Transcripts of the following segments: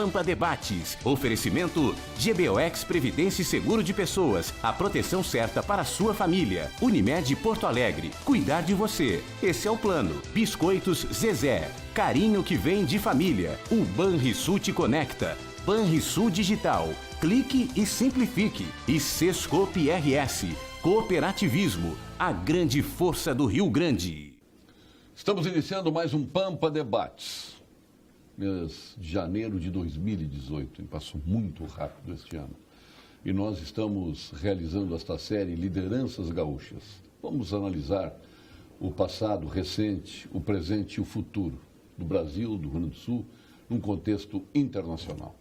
Pampa Debates. Oferecimento GBOX Previdência e Seguro de Pessoas. A proteção certa para a sua família. Unimed Porto Alegre. Cuidar de você. Esse é o plano. Biscoitos Zezé. Carinho que vem de família. O Banrisul te conecta. Banrisul Digital. Clique e simplifique. E Sescope RS. Cooperativismo. A grande força do Rio Grande. Estamos iniciando mais um Pampa Debates. Mês de janeiro de 2018. Passou muito rápido este ano. E nós estamos realizando esta série Lideranças Gaúchas. Vamos analisar o passado recente, o presente e o futuro do Brasil, do Rio Grande do Sul, num contexto internacional.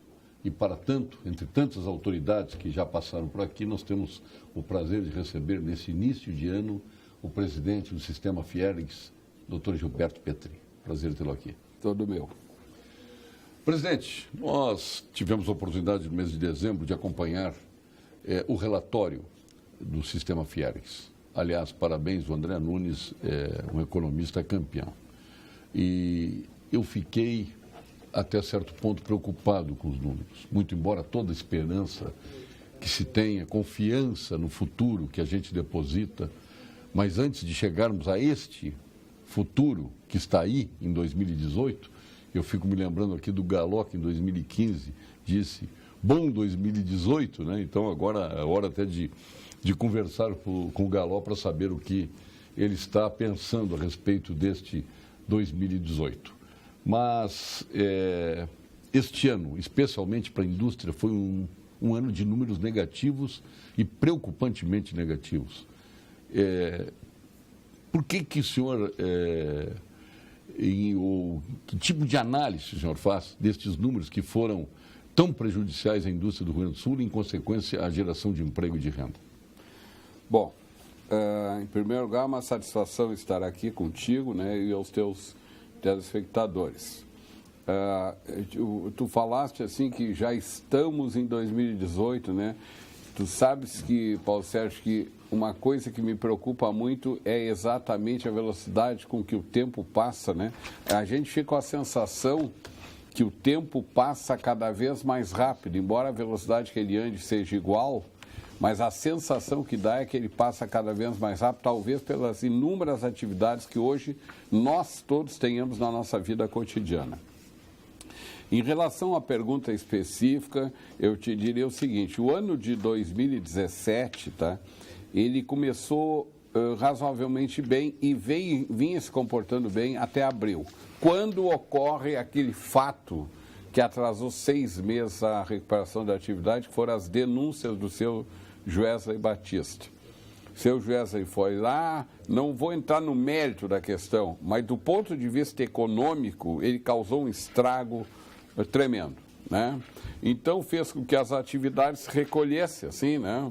E para tanto, entre tantas autoridades que já passaram por aqui, nós temos o prazer de receber nesse início de ano o presidente do Sistema Fiergs, Dr. Gilberto Petri. Prazer tê-lo aqui. Todo meu. Presidente, nós tivemos a oportunidade no mês de dezembro de acompanhar o relatório do Sistema Fiergs. Aliás, parabéns, o André Nunes é um economista campeão. E eu fiquei, até certo ponto, preocupado com os números. Muito embora toda a esperança que se tenha, confiança no futuro que a gente deposita, mas antes de chegarmos a este futuro que está aí em 2018, eu fico me lembrando aqui do Galó, que em 2015 disse, bom 2018, né? Então agora é hora até de conversar com o Galó para saber o que ele está pensando a respeito deste 2018. Mas este ano, especialmente para a indústria, foi um ano de números negativos e preocupantemente negativos. Por que o senhor, que tipo de análise o senhor faz destes números que foram tão prejudiciais à indústria do Rio Grande do Sul e, em consequência, à geração de emprego e de renda? Bom, em primeiro lugar, uma satisfação estar aqui contigo, né, e aos teus telespectadores. Tu falaste assim que já estamos em 2018, né? Tu sabes que, Paulo Sérgio, que uma coisa que me preocupa muito é exatamente a velocidade com que o tempo passa, né? A gente fica com a sensação que o tempo passa cada vez mais rápido, embora a velocidade que ele ande seja igual, mas a sensação que dá é que ele passa cada vez mais rápido, talvez pelas inúmeras atividades que hoje nós todos tenhamos na nossa vida cotidiana. Em relação à pergunta específica, eu te diria o seguinte, o ano de 2017, tá, ele começou razoavelmente bem e vinha se comportando bem até abril, quando ocorre aquele fato que atrasou 6 meses a recuperação da atividade, que foram as denúncias do seu Joesley Batista. Seu Joesley foi lá, não vou entrar no mérito da questão, mas do ponto de vista econômico, ele causou um estrago tremendo, né? Então fez com que as atividades se recolhessem, assim, né?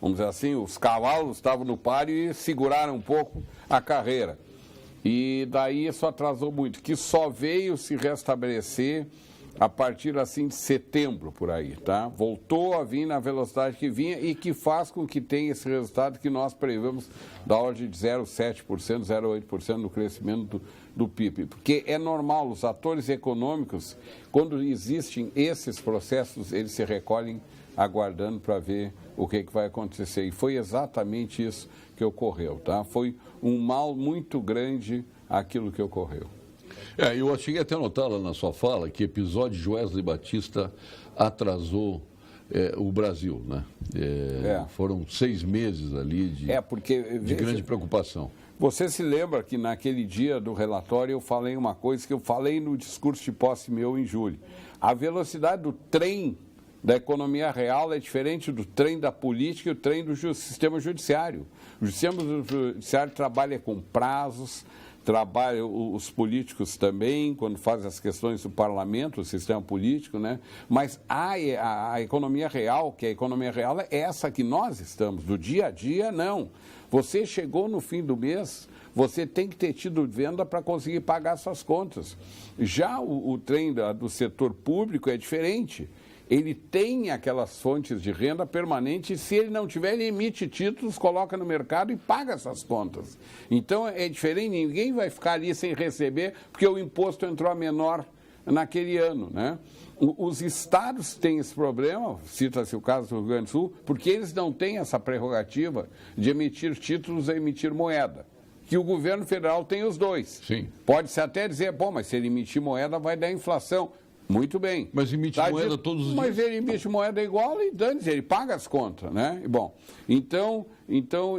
Vamos dizer assim, os cavalos estavam no páreo e seguraram um pouco a carreira. E daí isso atrasou muito, que só veio se restabelecer a partir assim de setembro, por aí, tá? Voltou a vir na velocidade que vinha e que faz com que tenha esse resultado que nós prevemos da ordem de 0,7%, 0,8% no crescimento do PIB. Porque é normal, os atores econômicos, quando existem esses processos, eles se recolhem aguardando para ver o que vai acontecer. E foi exatamente isso que ocorreu, tá? Foi um mal muito grande aquilo que ocorreu. Eu cheguei até a notar lá na sua fala que o episódio de Joesley Batista atrasou o Brasil, né? Foram 6 meses ali de grande preocupação. Você se lembra que naquele dia do relatório eu falei uma coisa que eu falei no discurso de posse meu em julho. A velocidade do trem da economia real é diferente do trem da política e o trem do sistema judiciário. O sistema judiciário trabalha com prazos, trabalha os políticos também, quando fazem as questões do parlamento, o sistema político, né? Mas a economia real, que a economia real é essa que nós estamos, do dia a dia, não. Você chegou no fim do mês, você tem que ter tido venda para conseguir pagar suas contas. Já o trem do setor público é diferente. Ele tem aquelas fontes de renda permanente e se ele não tiver, ele emite títulos, coloca no mercado e paga essas contas. Então é diferente, ninguém vai ficar ali sem receber porque o imposto entrou a menor naquele ano, né? Os estados têm esse problema, cita-se o caso do Rio Grande do Sul, porque eles não têm essa prerrogativa de emitir títulos e emitir moeda, que o governo federal tem os dois. Sim. Pode-se até dizer, bom, mas se ele emitir moeda vai dar inflação. Muito bem. Mas emite moeda todos os dias. Mas ele emite moeda igual e dane-se, ele paga as contas, né? Bom, então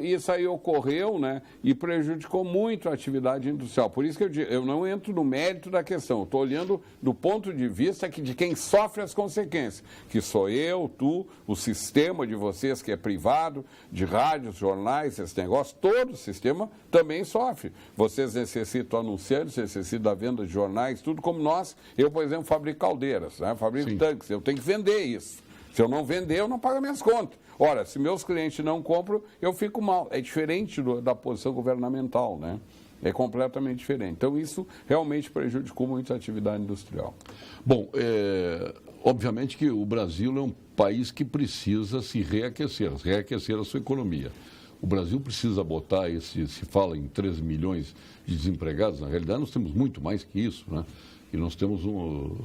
isso aí ocorreu, né? E prejudicou muito a atividade industrial. Por isso que eu não entro no mérito da questão. Estou olhando do ponto de vista de quem sofre as consequências, que sou eu, tu, o sistema de vocês que é privado, de rádios, jornais, esse negócio, todo o sistema também sofre. Vocês necessitam anunciantes, necessitam da venda de jornais, tudo como nós. Eu, por exemplo, fabrico caldeiras, né? Fabrico tanques, eu tenho que vender isso. Se eu não vender, eu não pago minhas contas. Ora, se meus clientes não compram, eu fico mal. É diferente da posição governamental, né? É completamente diferente. Então, isso realmente prejudicou muito a atividade industrial. Bom, obviamente que o Brasil é um país que precisa se reaquecer a sua economia. O Brasil precisa botar se fala em 13 milhões de desempregados, na realidade nós temos muito mais que isso, né? E nós temos um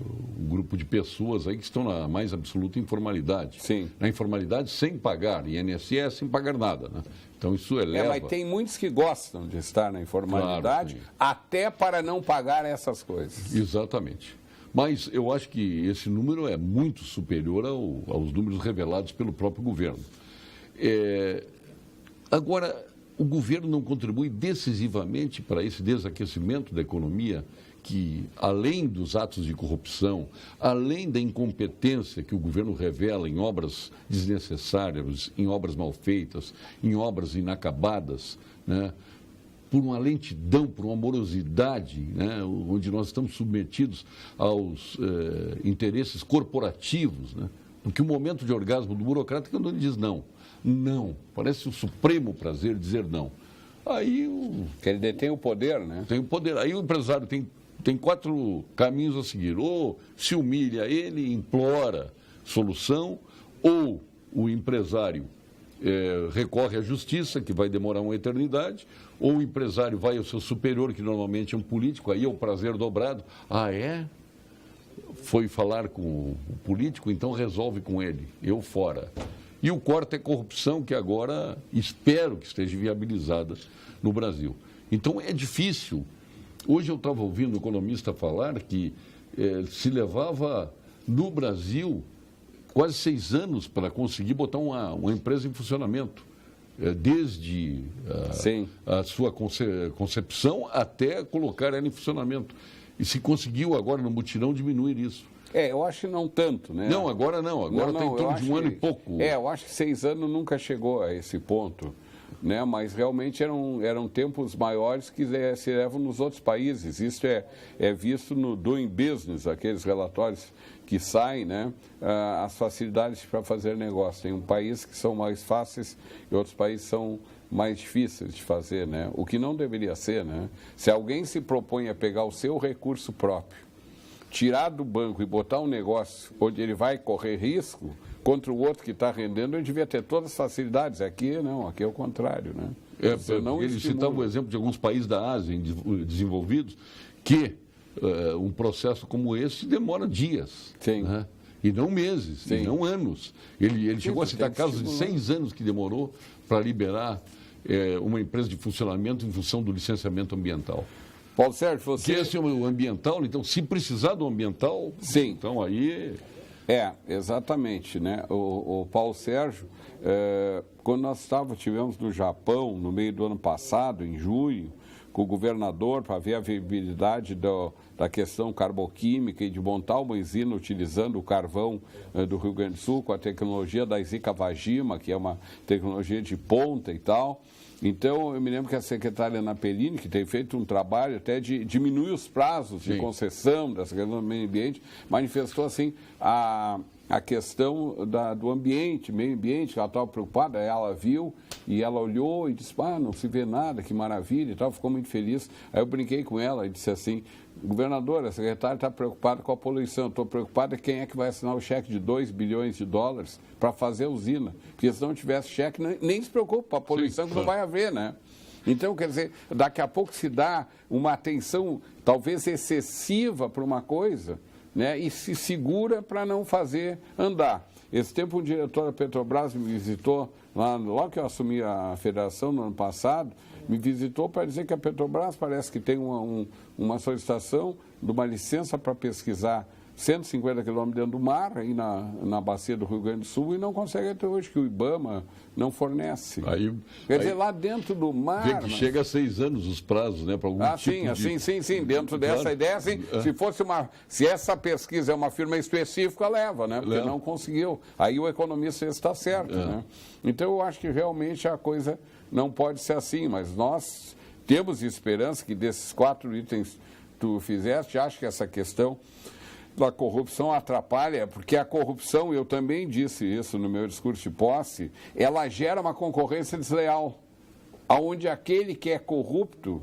grupo de pessoas aí que estão na mais absoluta informalidade. Sim. Na informalidade sem pagar, INSS sem pagar nada, né? Então isso eleva... mas tem muitos que gostam de estar na informalidade, claro, até para não pagar essas coisas. Exatamente. Mas eu acho que esse número é muito superior aos números revelados pelo próprio governo. Agora, o governo não contribui decisivamente para esse desaquecimento da economia, que, além dos atos de corrupção, além da incompetência que o governo revela em obras desnecessárias, em obras mal feitas, em obras inacabadas, né, por uma lentidão, por uma morosidade, né, onde nós estamos submetidos aos interesses corporativos, né, porque o momento de orgasmo do burocrata é quando ele diz não. Não. Parece o supremo prazer dizer não. Aí que ele detém o poder, né? Tem o poder. Aí o empresário tem 4 caminhos a seguir. Ou se humilha ele, implora solução, ou o empresário recorre à justiça, que vai demorar uma eternidade, ou o empresário vai ao seu superior, que normalmente é um político, aí é o prazer dobrado. Ah, é? Foi falar com o político, então resolve com ele. Eu fora. E o quarto é corrupção, que agora espero que esteja viabilizada no Brasil. Então é difícil. Hoje eu estava ouvindo um economista falar que se levava no Brasil quase 6 anos para conseguir botar uma empresa em funcionamento. Desde a sua concepção até colocar ela em funcionamento. E se conseguiu agora no mutirão diminuir isso. Eu acho que não tanto, né? Não, agora não. Agora tem em torno de 1 ano e pouco. Eu acho que 6 anos nunca chegou a esse ponto, né? Mas realmente eram tempos maiores que se levam nos outros países. Isso é visto no Doing Business, aqueles relatórios que saem, né? As facilidades para fazer negócio. Tem um país que são mais fáceis e outros países são mais difíceis de fazer, né? O que não deveria ser, né? Se alguém se propõe a pegar o seu recurso próprio, tirar do banco e botar um negócio onde ele vai correr risco contra o outro que está rendendo, ele devia ter todas as facilidades. Aqui não, aqui é o contrário, né? Ele citava o exemplo de alguns países da Ásia desenvolvidos que um processo como esse demora dias. Sim. Né? E não meses, sim, e não anos. Ele chegou a citar casos de 6 anos que demorou para liberar uma empresa de funcionamento em função do licenciamento ambiental. Paulo Sérgio, você... Que esse é o ambiental, então, se precisar do ambiental, sim, então aí... Exatamente, né? O Paulo Sérgio, quando nós tivemos no Japão, no meio do ano passado, em junho, com o governador, para ver a viabilidade da questão carboquímica e de montar uma usina utilizando o carvão do Rio Grande do Sul, com a tecnologia da Zika Vajima, que é uma tecnologia de ponta e tal. Então, eu me lembro que a secretária Ana Perini, que tem feito um trabalho até de diminuir os prazos de concessão dessa questão do meio ambiente, manifestou assim a questão do ambiente, meio ambiente, que ela estava preocupada, ela viu e ela olhou e disse, não se vê nada, que maravilha e tal, ficou muito feliz. Aí eu brinquei com ela e disse assim, governadora, a secretária está preocupada com a poluição, estou preocupada quem é que vai assinar o cheque de 2 bilhões de dólares para fazer a usina, porque se não tivesse cheque, nem se preocupa com a poluição, que não vai haver, né? Então, quer dizer, daqui a pouco se dá uma atenção talvez excessiva para uma coisa, né, e se segura para não fazer andar. Esse tempo, um diretor da Petrobras me visitou, logo que eu assumi a federação no ano passado, me visitou para dizer que a Petrobras parece que tem uma solicitação de uma licença para pesquisar 150 quilômetros dentro do mar, aí na bacia do Rio Grande do Sul, e não consegue até hoje, que o IBAMA não fornece. Quer dizer, lá dentro do mar... Vê que chega a 6 anos os prazos, né? Para algum tipo sim. Dentro dessa ideia, sim. Se essa pesquisa é uma firma específica, leva, né? Porque não conseguiu. Aí o economista está certo, né? Então, eu acho que realmente a coisa não pode ser assim, mas nós temos esperança que desses 4 itens que tu fizeste, acho que essa questão da corrupção atrapalha, porque a corrupção, eu também disse isso no meu discurso de posse, ela gera uma concorrência desleal, onde aquele que é corrupto,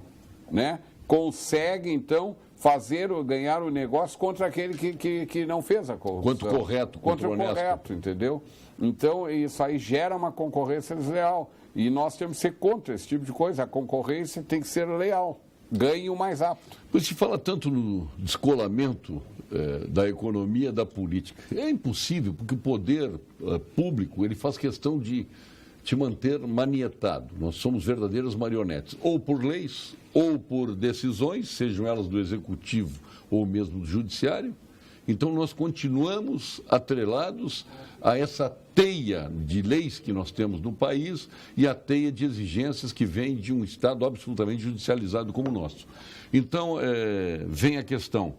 né, consegue, então, fazer ou ganhar o negócio contra aquele que não fez a corrupção. Quanto correto, contra o correto, entendeu? Então, isso aí gera uma concorrência desleal. E nós temos que ser contra esse tipo de coisa. A concorrência tem que ser leal. Ganhe o mais apto. Pois se fala tanto no descolamento da economia da política. É impossível, porque o poder público ele faz questão de te manter manietado. Nós somos verdadeiras marionetes, ou por leis, ou por decisões, sejam elas do executivo ou mesmo do judiciário. Então, nós continuamos atrelados a essa teia de leis que nós temos no país e a teia de exigências que vem de um Estado absolutamente judicializado como o nosso. Então, vem a questão.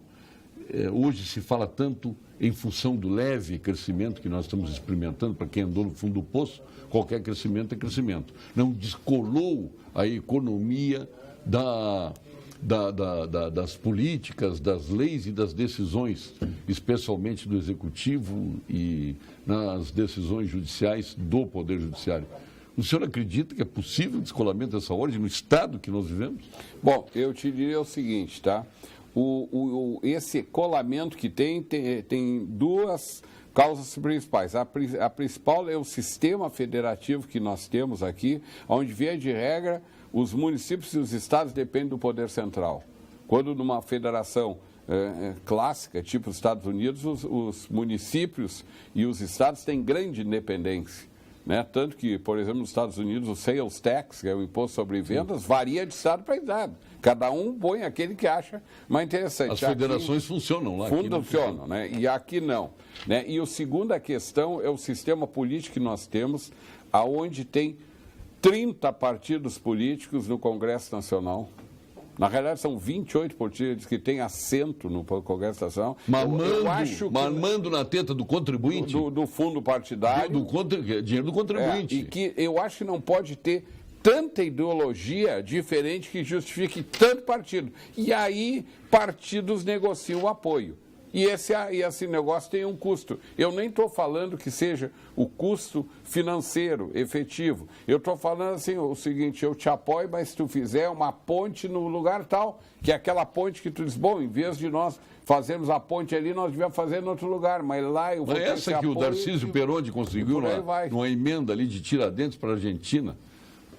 Hoje se fala tanto em função do leve crescimento que nós estamos experimentando, para quem andou no fundo do poço, qualquer crescimento é crescimento. Não descolou a economia das políticas, das leis e das decisões, especialmente do Executivo e nas decisões judiciais do Poder Judiciário. O senhor acredita que é possível o descolamento dessa ordem no Estado que nós vivemos? Bom, eu te diria o seguinte, tá? Esse colamento que tem 2 causas principais. A principal é o sistema federativo que nós temos aqui, onde, via de regra, os municípios e os estados dependem do poder central. Quando numa federação clássica, tipo os Estados Unidos, os municípios e os estados têm grande independência. Né? Tanto que, por exemplo, nos Estados Unidos, o sales tax, que é o imposto sobre vendas, varia de estado para estado. Cada um põe aquele que acha mais interessante. As federações funcionam lá. Funcionam, né? E aqui não. Né? E a segunda questão é o sistema político que nós temos, aonde tem 30 partidos políticos no Congresso Nacional. Na realidade, são 28 partidos que têm assento no Congresso Nacional. Mamando na teta do contribuinte. Do fundo partidário. Dinheiro do contribuinte. E que eu acho que não pode ter tanta ideologia diferente que justifique tanto partido. E aí, partidos negociam o apoio. E esse negócio tem um custo. Eu nem estou falando que seja o custo financeiro efetivo. Eu estou falando assim, o seguinte, eu te apoio, mas se tu fizer uma ponte no lugar tal, que é aquela ponte que tu diz, bom, em vez de nós fazermos a ponte ali, nós devemos fazer em outro lugar, mas lá eu vou ter esse essa que apoio, o Darcísio Perondi conseguiu numa emenda ali de Tiradentes para a Argentina.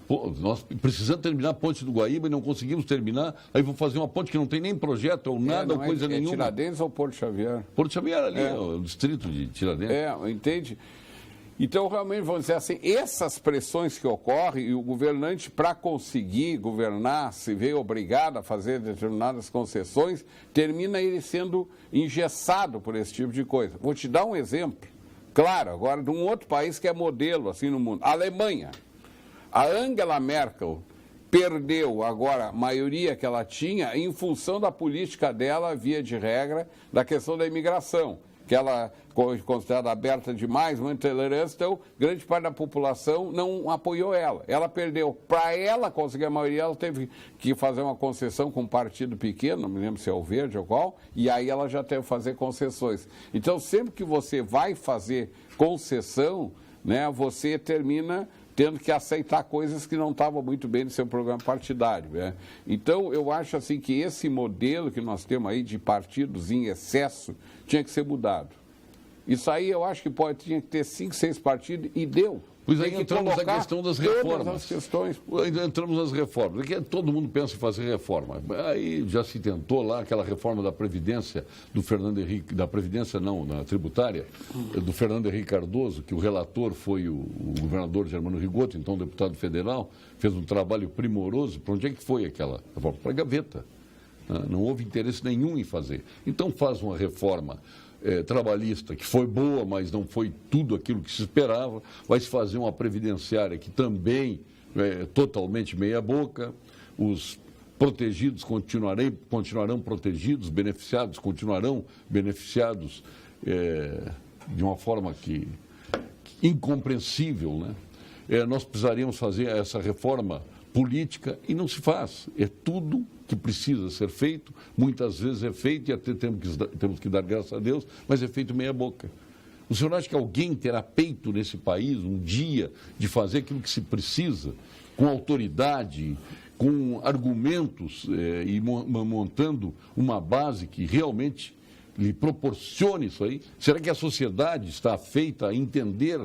Pô, nós precisamos terminar a ponte do Guaíba e não conseguimos terminar, aí vou fazer uma ponte que não tem nem projeto ou nada, ou coisa nenhuma. Tiradentes ou Porto Xavier? Porto Xavier ali, o distrito de Tiradentes. Entende? Então, realmente, vamos dizer assim, essas pressões que ocorrem e o governante, para conseguir governar, se vê obrigado a fazer determinadas concessões, termina ele sendo engessado por esse tipo de coisa. Vou te dar um exemplo, claro, agora de um outro país que é modelo assim no mundo, a Alemanha. A Angela Merkel perdeu agora a maioria que ela tinha em função da política dela, via de regra, da questão da imigração, que ela é considerada aberta demais, muito tolerância, então grande parte da população não apoiou ela. Ela perdeu. Para ela conseguir a maioria, ela teve que fazer uma concessão com um partido pequeno, não me lembro se é o Verde ou qual, e aí ela já teve que fazer concessões. Então, sempre que você vai fazer concessão, né, você termina tendo que aceitar coisas que não estavam muito bem no seu programa partidário. Né? Então, eu acho assim que esse modelo que nós temos aí de partidos em excesso tinha que ser mudado. Isso aí eu acho que tinha que ter 5, 6 partidos e deu. Pois aí entramos na questão das reformas. As questões. Entramos nas reformas. Aqui todo mundo pensa em fazer reforma. Aí já se tentou lá aquela reforma da Previdência do Fernando Henrique, da Previdência não, da tributária, do Fernando Henrique Cardoso, que o relator foi o governador Germano Rigoto, então deputado federal, fez um trabalho primoroso. Para onde é que foi aquela reforma? Para a gaveta. Não houve interesse nenhum em fazer. Então faz uma reforma trabalhista, que foi boa, mas não foi tudo aquilo que se esperava. Vai se fazer uma previdenciária que também é totalmente meia boca. Os protegidos continuarão protegidos, beneficiados continuarão beneficiados de uma forma incompreensível, né? Nós precisaríamos fazer essa reforma política e não se faz. É tudo que precisa ser feito, muitas vezes é feito e até temos que dar graças a Deus, mas é feito meia boca. O senhor acha que alguém terá peito nesse país um dia de fazer aquilo que se precisa, com autoridade, com argumentos e montando uma base que realmente lhe proporcione isso aí? Será que a sociedade está feita a entender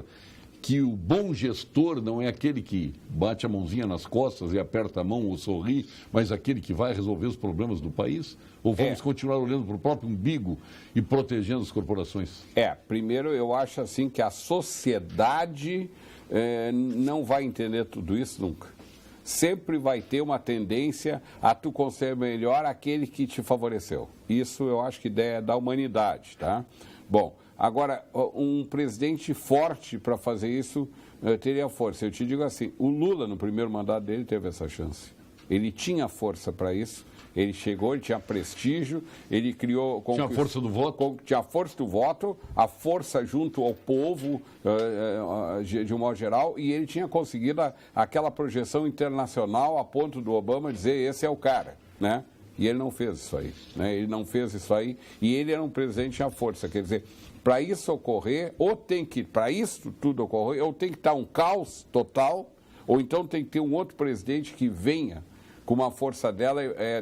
que o bom gestor não é aquele que bate a mãozinha nas costas e aperta a mão ou sorri, mas aquele que vai resolver os problemas do país? Ou vamos continuar olhando para o próprio umbigo e protegendo as corporações? Primeiro eu acho assim que a sociedade não vai entender tudo isso nunca. Sempre vai ter uma tendência a tu conhecer melhor aquele que te favoreceu. Isso eu acho que é da humanidade, tá? Bom, agora, um presidente forte para fazer isso teria força. Eu te digo assim, o Lula, no primeiro mandato dele, teve essa chance. Ele tinha força para isso, ele chegou, ele tinha prestígio, ele criou... Tinha a força do voto? Tinha a força do voto, a força junto ao povo, de um modo geral, e ele tinha conseguido aquela projeção internacional a ponto do Obama dizer, esse é o cara, né? E ele não fez isso aí, né? Ele não fez isso aí, e ele era um presidente à força, quer dizer, para isso ocorrer, para isso tudo ocorrer, ou tem que estar um caos total, ou então tem que ter um outro presidente que venha com uma força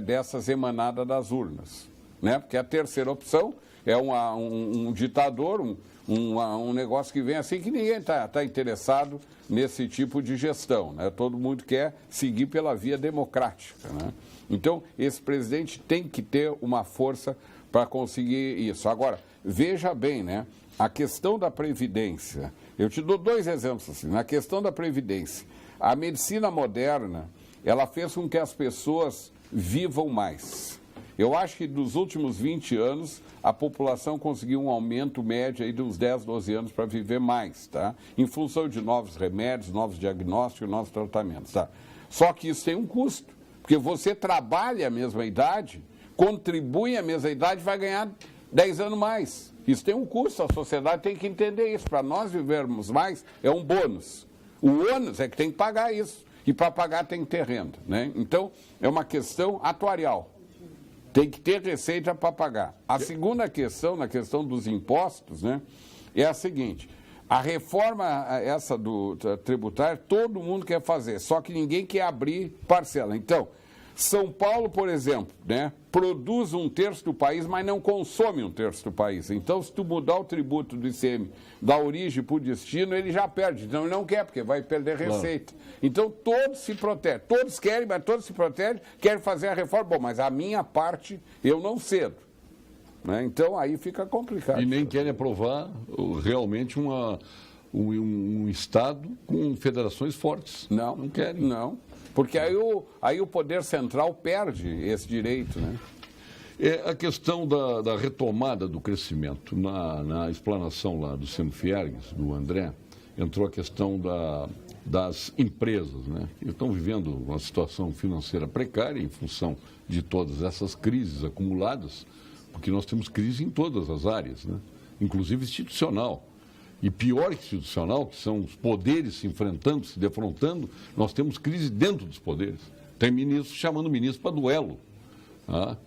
dessas emanada das urnas, né? Porque a terceira opção é um ditador, um negócio que vem assim que ninguém está interessado nesse tipo de gestão, né? Todo mundo quer seguir pela via democrática, né? Então, esse presidente tem que ter uma força para conseguir isso. Agora, veja bem, né? A questão da Previdência, eu te dou 2 exemplos assim. Na questão da Previdência, a medicina moderna, ela fez com que as pessoas vivam mais. Eu acho que nos últimos 20 anos, a população conseguiu um aumento médio aí de uns 10, 12 anos para viver mais, tá? Em função de novos remédios, novos diagnósticos, novos tratamentos, tá? Só que isso tem um custo. Porque você trabalha a mesma idade, contribui a mesma idade, vai ganhar 10 anos mais. Isso tem um custo, a sociedade tem que entender isso. Para nós vivermos mais, é um bônus. O ônus é que tem que pagar isso. E para pagar tem que ter renda, né? Então, é uma questão atuarial. Tem que ter receita para pagar. A segunda questão, na questão dos impostos, né, é a seguinte... A reforma essa do tributário, todo mundo quer fazer, só que ninguém quer abrir parcela. Então, São Paulo, por exemplo, né, produz 1/3 do país, mas não consome 1/3 do país. Então, se tu mudar o tributo do ICM da origem para o destino, ele já perde. Então, ele não quer, porque vai perder receita. Claro. Então, todos se protegem. Todos querem, mas todos se protegem, querem fazer a reforma. Bom, mas a minha parte, eu não cedo. Né? Então, aí fica complicado. E nem querem aprovar realmente um Estado com federações fortes. Não querem. Não, porque aí o Poder Central perde esse direito. Né? A questão da retomada do crescimento. Na explanação lá do Seno Fiergues, do André, entrou a questão das empresas, né? Que estão vivendo uma situação financeira precária em função de todas essas crises acumuladas, porque nós temos crise em todas as áreas, né? Inclusive institucional. E pior que institucional, que são os poderes se enfrentando, se defrontando, nós temos crise dentro dos poderes. Tem ministro chamando ministro para duelo, tá?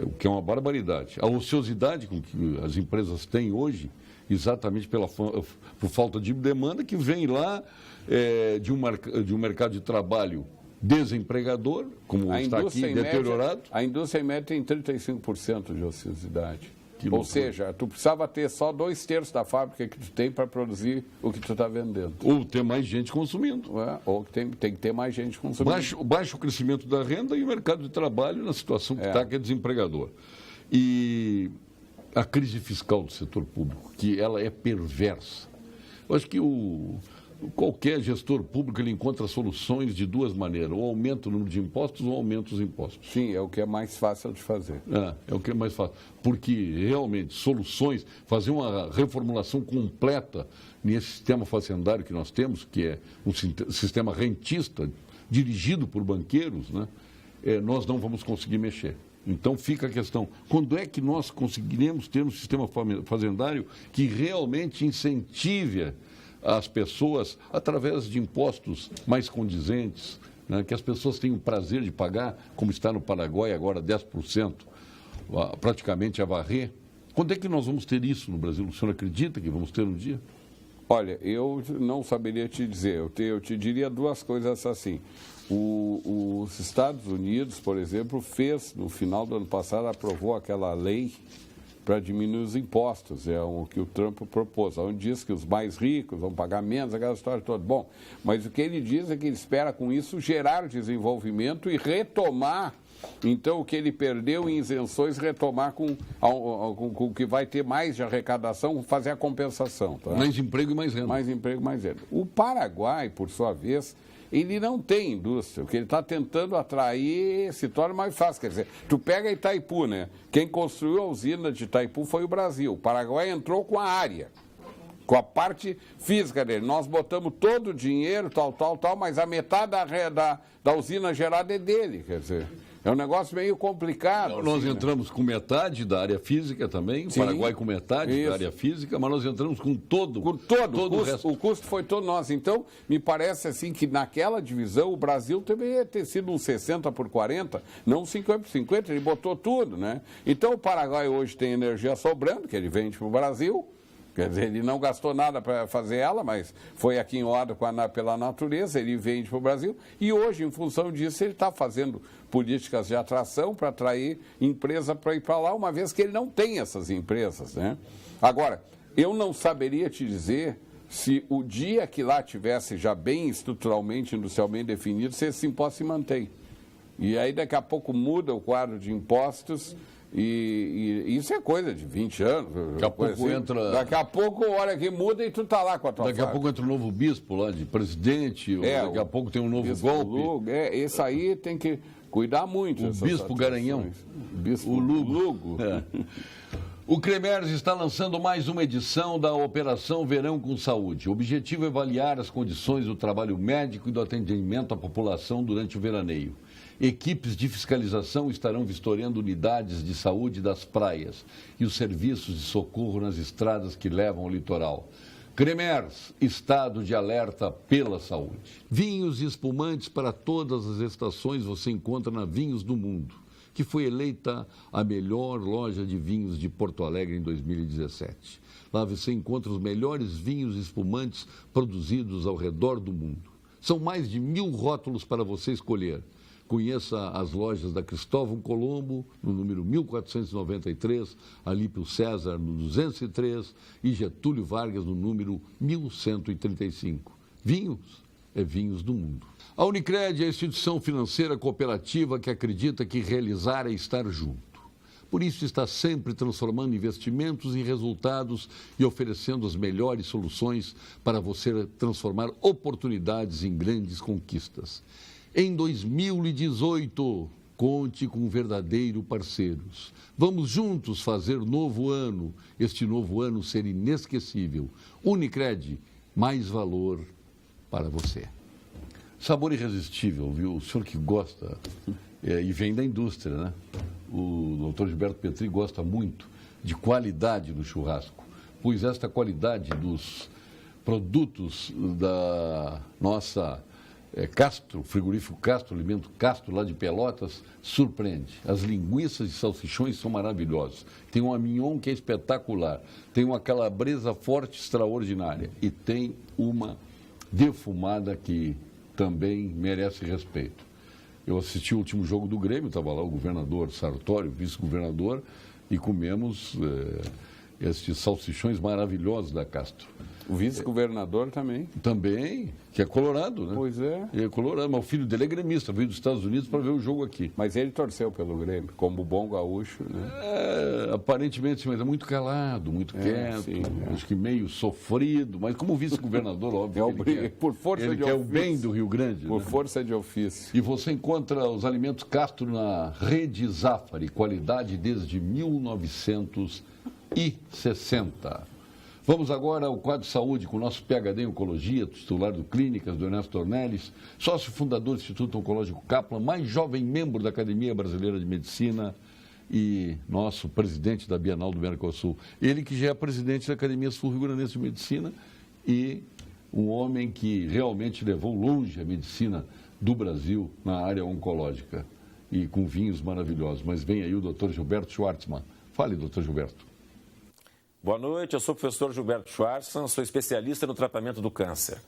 O que é uma barbaridade. A ociosidade com que as empresas têm hoje, exatamente por falta de demanda, que vem lá de um mercado de trabalho desempregador, como está aqui, deteriorado. A indústria em média tem 35% de ociosidade. Ou seja, tu precisava ter só 2/3 da fábrica que tu tem para produzir o que tu está vendendo. Ou ter mais gente consumindo. Ou tem que ter mais gente consumindo. Baixo crescimento da renda e o mercado de trabalho na situação que está, que é desempregador. E a crise fiscal do setor público, que ela é perversa. Eu acho que qualquer gestor público ele encontra soluções de duas maneiras, ou aumenta o número de impostos ou aumenta os impostos. Sim, é o que é mais fácil de fazer. É o que é mais fácil. Porque realmente soluções, fazer uma reformulação completa nesse sistema fazendário que nós temos, que é um sistema rentista, dirigido por banqueiros, né? Nós não vamos conseguir mexer. Então fica a questão, quando é que nós conseguiremos ter um sistema fazendário que realmente incentive as pessoas através de impostos mais condizentes, né, que as pessoas tenham prazer de pagar, como está no Paraguai agora 10%, praticamente a varrer. Quando é que nós vamos ter isso no Brasil? O senhor acredita que vamos ter um dia? Olha, eu não saberia te dizer, eu te diria duas coisas assim. Os Estados Unidos, por exemplo, no final do ano passado, aprovou aquela lei para diminuir os impostos, é o que o Trump propôs, onde diz que os mais ricos vão pagar menos, aquela história toda. Bom, mas o que ele diz é que ele espera com isso gerar desenvolvimento e retomar, então, o que ele perdeu em isenções, retomar com o que vai ter mais de arrecadação, fazer a compensação. Tá? Mais emprego e mais renda. Mais emprego e mais renda. O Paraguai, por sua vez, ele não tem indústria. O que ele está tentando atrair se torna mais fácil. Quer dizer, tu pega Itaipu, né? Quem construiu a usina de Itaipu foi o Brasil. O Paraguai entrou com a área, com a parte física dele. Nós botamos todo o dinheiro, tal, mas a metade da usina gerada é dele, quer dizer... É um negócio meio complicado. Nós assim, entramos com metade da área física também, o Paraguai com metade da área física, mas nós entramos com todo. Com todo o resto. O custo foi todo nosso. Então, me parece assim que naquela divisão o Brasil deveria ter sido um 60/40, não 50/50, ele botou tudo, né? Então, o Paraguai hoje tem energia sobrando, que ele vende para o Brasil. Quer dizer, ele não gastou nada para fazer ela, mas foi aquinhoado pela natureza, ele vende para o Brasil. E hoje, em função disso, ele está fazendo políticas de atração para atrair empresa para ir para lá, uma vez que ele não tem essas empresas, né? Agora, eu não saberia te dizer se o dia que lá tivesse já bem estruturalmente, industrialmente definido, se esse imposto se mantém. E aí, daqui a pouco, muda o quadro de impostos... E isso é coisa de 20 anos. Daqui a pouco assim. Daqui a pouco, olha que muda e tu tá lá com a tua Daqui a pouco entra um novo bispo lá de presidente, daqui a pouco tem um novo golpe. Esse aí tem que cuidar muito. O bispo Garanhão. O Lugo. O CREMERS está lançando mais uma edição da Operação Verão com Saúde. O objetivo é avaliar as condições do trabalho médico e do atendimento à população durante o veraneio. Equipes de fiscalização estarão vistoriando unidades de saúde das praias e os serviços de socorro nas estradas que levam ao litoral. CREMERS, estado de alerta pela saúde. Vinhos e espumantes para todas as estações você encontra na Vinhos do Mundo, que foi eleita a melhor loja de vinhos de Porto Alegre em 2017. Lá você encontra os melhores vinhos e espumantes produzidos ao redor do mundo. São mais de 1000 rótulos para você escolher. Conheça as lojas da Cristóvão Colombo, no número 1493, Alípio César, no 203 e Getúlio Vargas, no número 1135. Vinhos é Vinhos do Mundo. A Unicred é a instituição financeira cooperativa que acredita que realizar é estar junto. Por isso está sempre transformando investimentos em resultados e oferecendo as melhores soluções para você transformar oportunidades em grandes conquistas. Em 2018, conte com verdadeiros parceiros. Vamos juntos fazer novo ano, este novo ano ser inesquecível. Unicred, mais valor para você. Sabor irresistível, viu? O senhor que gosta, e vem da indústria, né? O doutor Gilberto Petri gosta muito de qualidade no churrasco, pois esta qualidade dos produtos da nossa Castro, frigorífico Castro, alimento Castro, lá de Pelotas, surpreende. As linguiças e salsichões são maravilhosos. Tem uma mignon que é espetacular, tem uma calabresa forte extraordinária e tem uma defumada que também merece respeito. Eu assisti o último jogo do Grêmio, estava lá o governador Sartori, o vice-governador, e comemos estes salsichões maravilhosos da Castro. O vice-governador também. Também, que é colorado, né? Pois é. Ele é colorado, mas o filho dele é gremista, veio dos Estados Unidos para ver o jogo aqui. Mas ele torceu pelo Grêmio, como bom gaúcho, né? Aparentemente, mas é muito calado, muito quieto, sim, acho que meio sofrido, mas como vice-governador, óbvio, por força ele de quer o ofício. bem do Rio Grande. Por né? força de ofício. E você encontra os alimentos Castro na Rede Zafari, qualidade desde 1960. Vamos agora ao quadro de saúde com o nosso PhD em Oncologia, titular do Clínicas, do Ernesto Ornelis, sócio fundador do Instituto Oncológico Kaplan, mais jovem membro da Academia Brasileira de Medicina e nosso presidente da Bienal do Mercosul. Ele que já é presidente da Academia Sul-Rio-Grandense de Medicina e um homem que realmente levou longe a medicina do Brasil na área oncológica e com vinhos maravilhosos. Mas vem aí o Dr. Gilberto Schwartzman. Fale, Dr. Gilberto. Boa noite, eu sou o professor Gilberto Schwartzman, sou especialista no tratamento do câncer.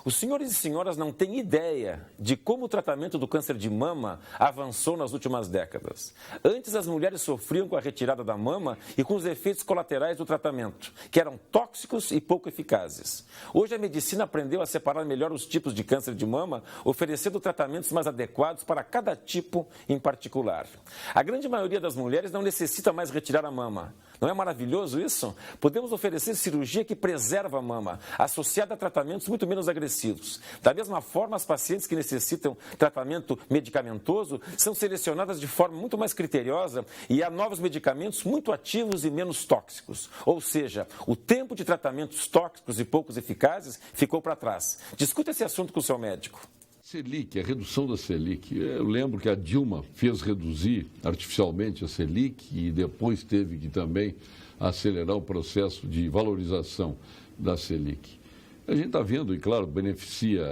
Os senhores e senhoras não têm ideia de como o tratamento do câncer de mama avançou nas últimas décadas. Antes, as mulheres sofriam com a retirada da mama e com os efeitos colaterais do tratamento, que eram tóxicos e pouco eficazes. Hoje, a medicina aprendeu a separar melhor os tipos de câncer de mama, oferecendo tratamentos mais adequados para cada tipo em particular. A grande maioria das mulheres não necessita mais retirar a mama. Não é maravilhoso isso? Podemos oferecer cirurgia que preserva a mama, associada a tratamentos muito menos agressivos. Da mesma forma, as pacientes que necessitam tratamento medicamentoso são selecionadas de forma muito mais criteriosa e há novos medicamentos muito ativos e menos tóxicos. Ou seja, o tempo de tratamentos tóxicos e poucos eficazes ficou para trás. Discuta esse assunto com o seu médico. Selic, a redução da Selic. Eu lembro que a Dilma fez reduzir artificialmente a Selic e depois teve que também acelerar o processo de valorização da Selic. A gente está vendo, e claro, beneficia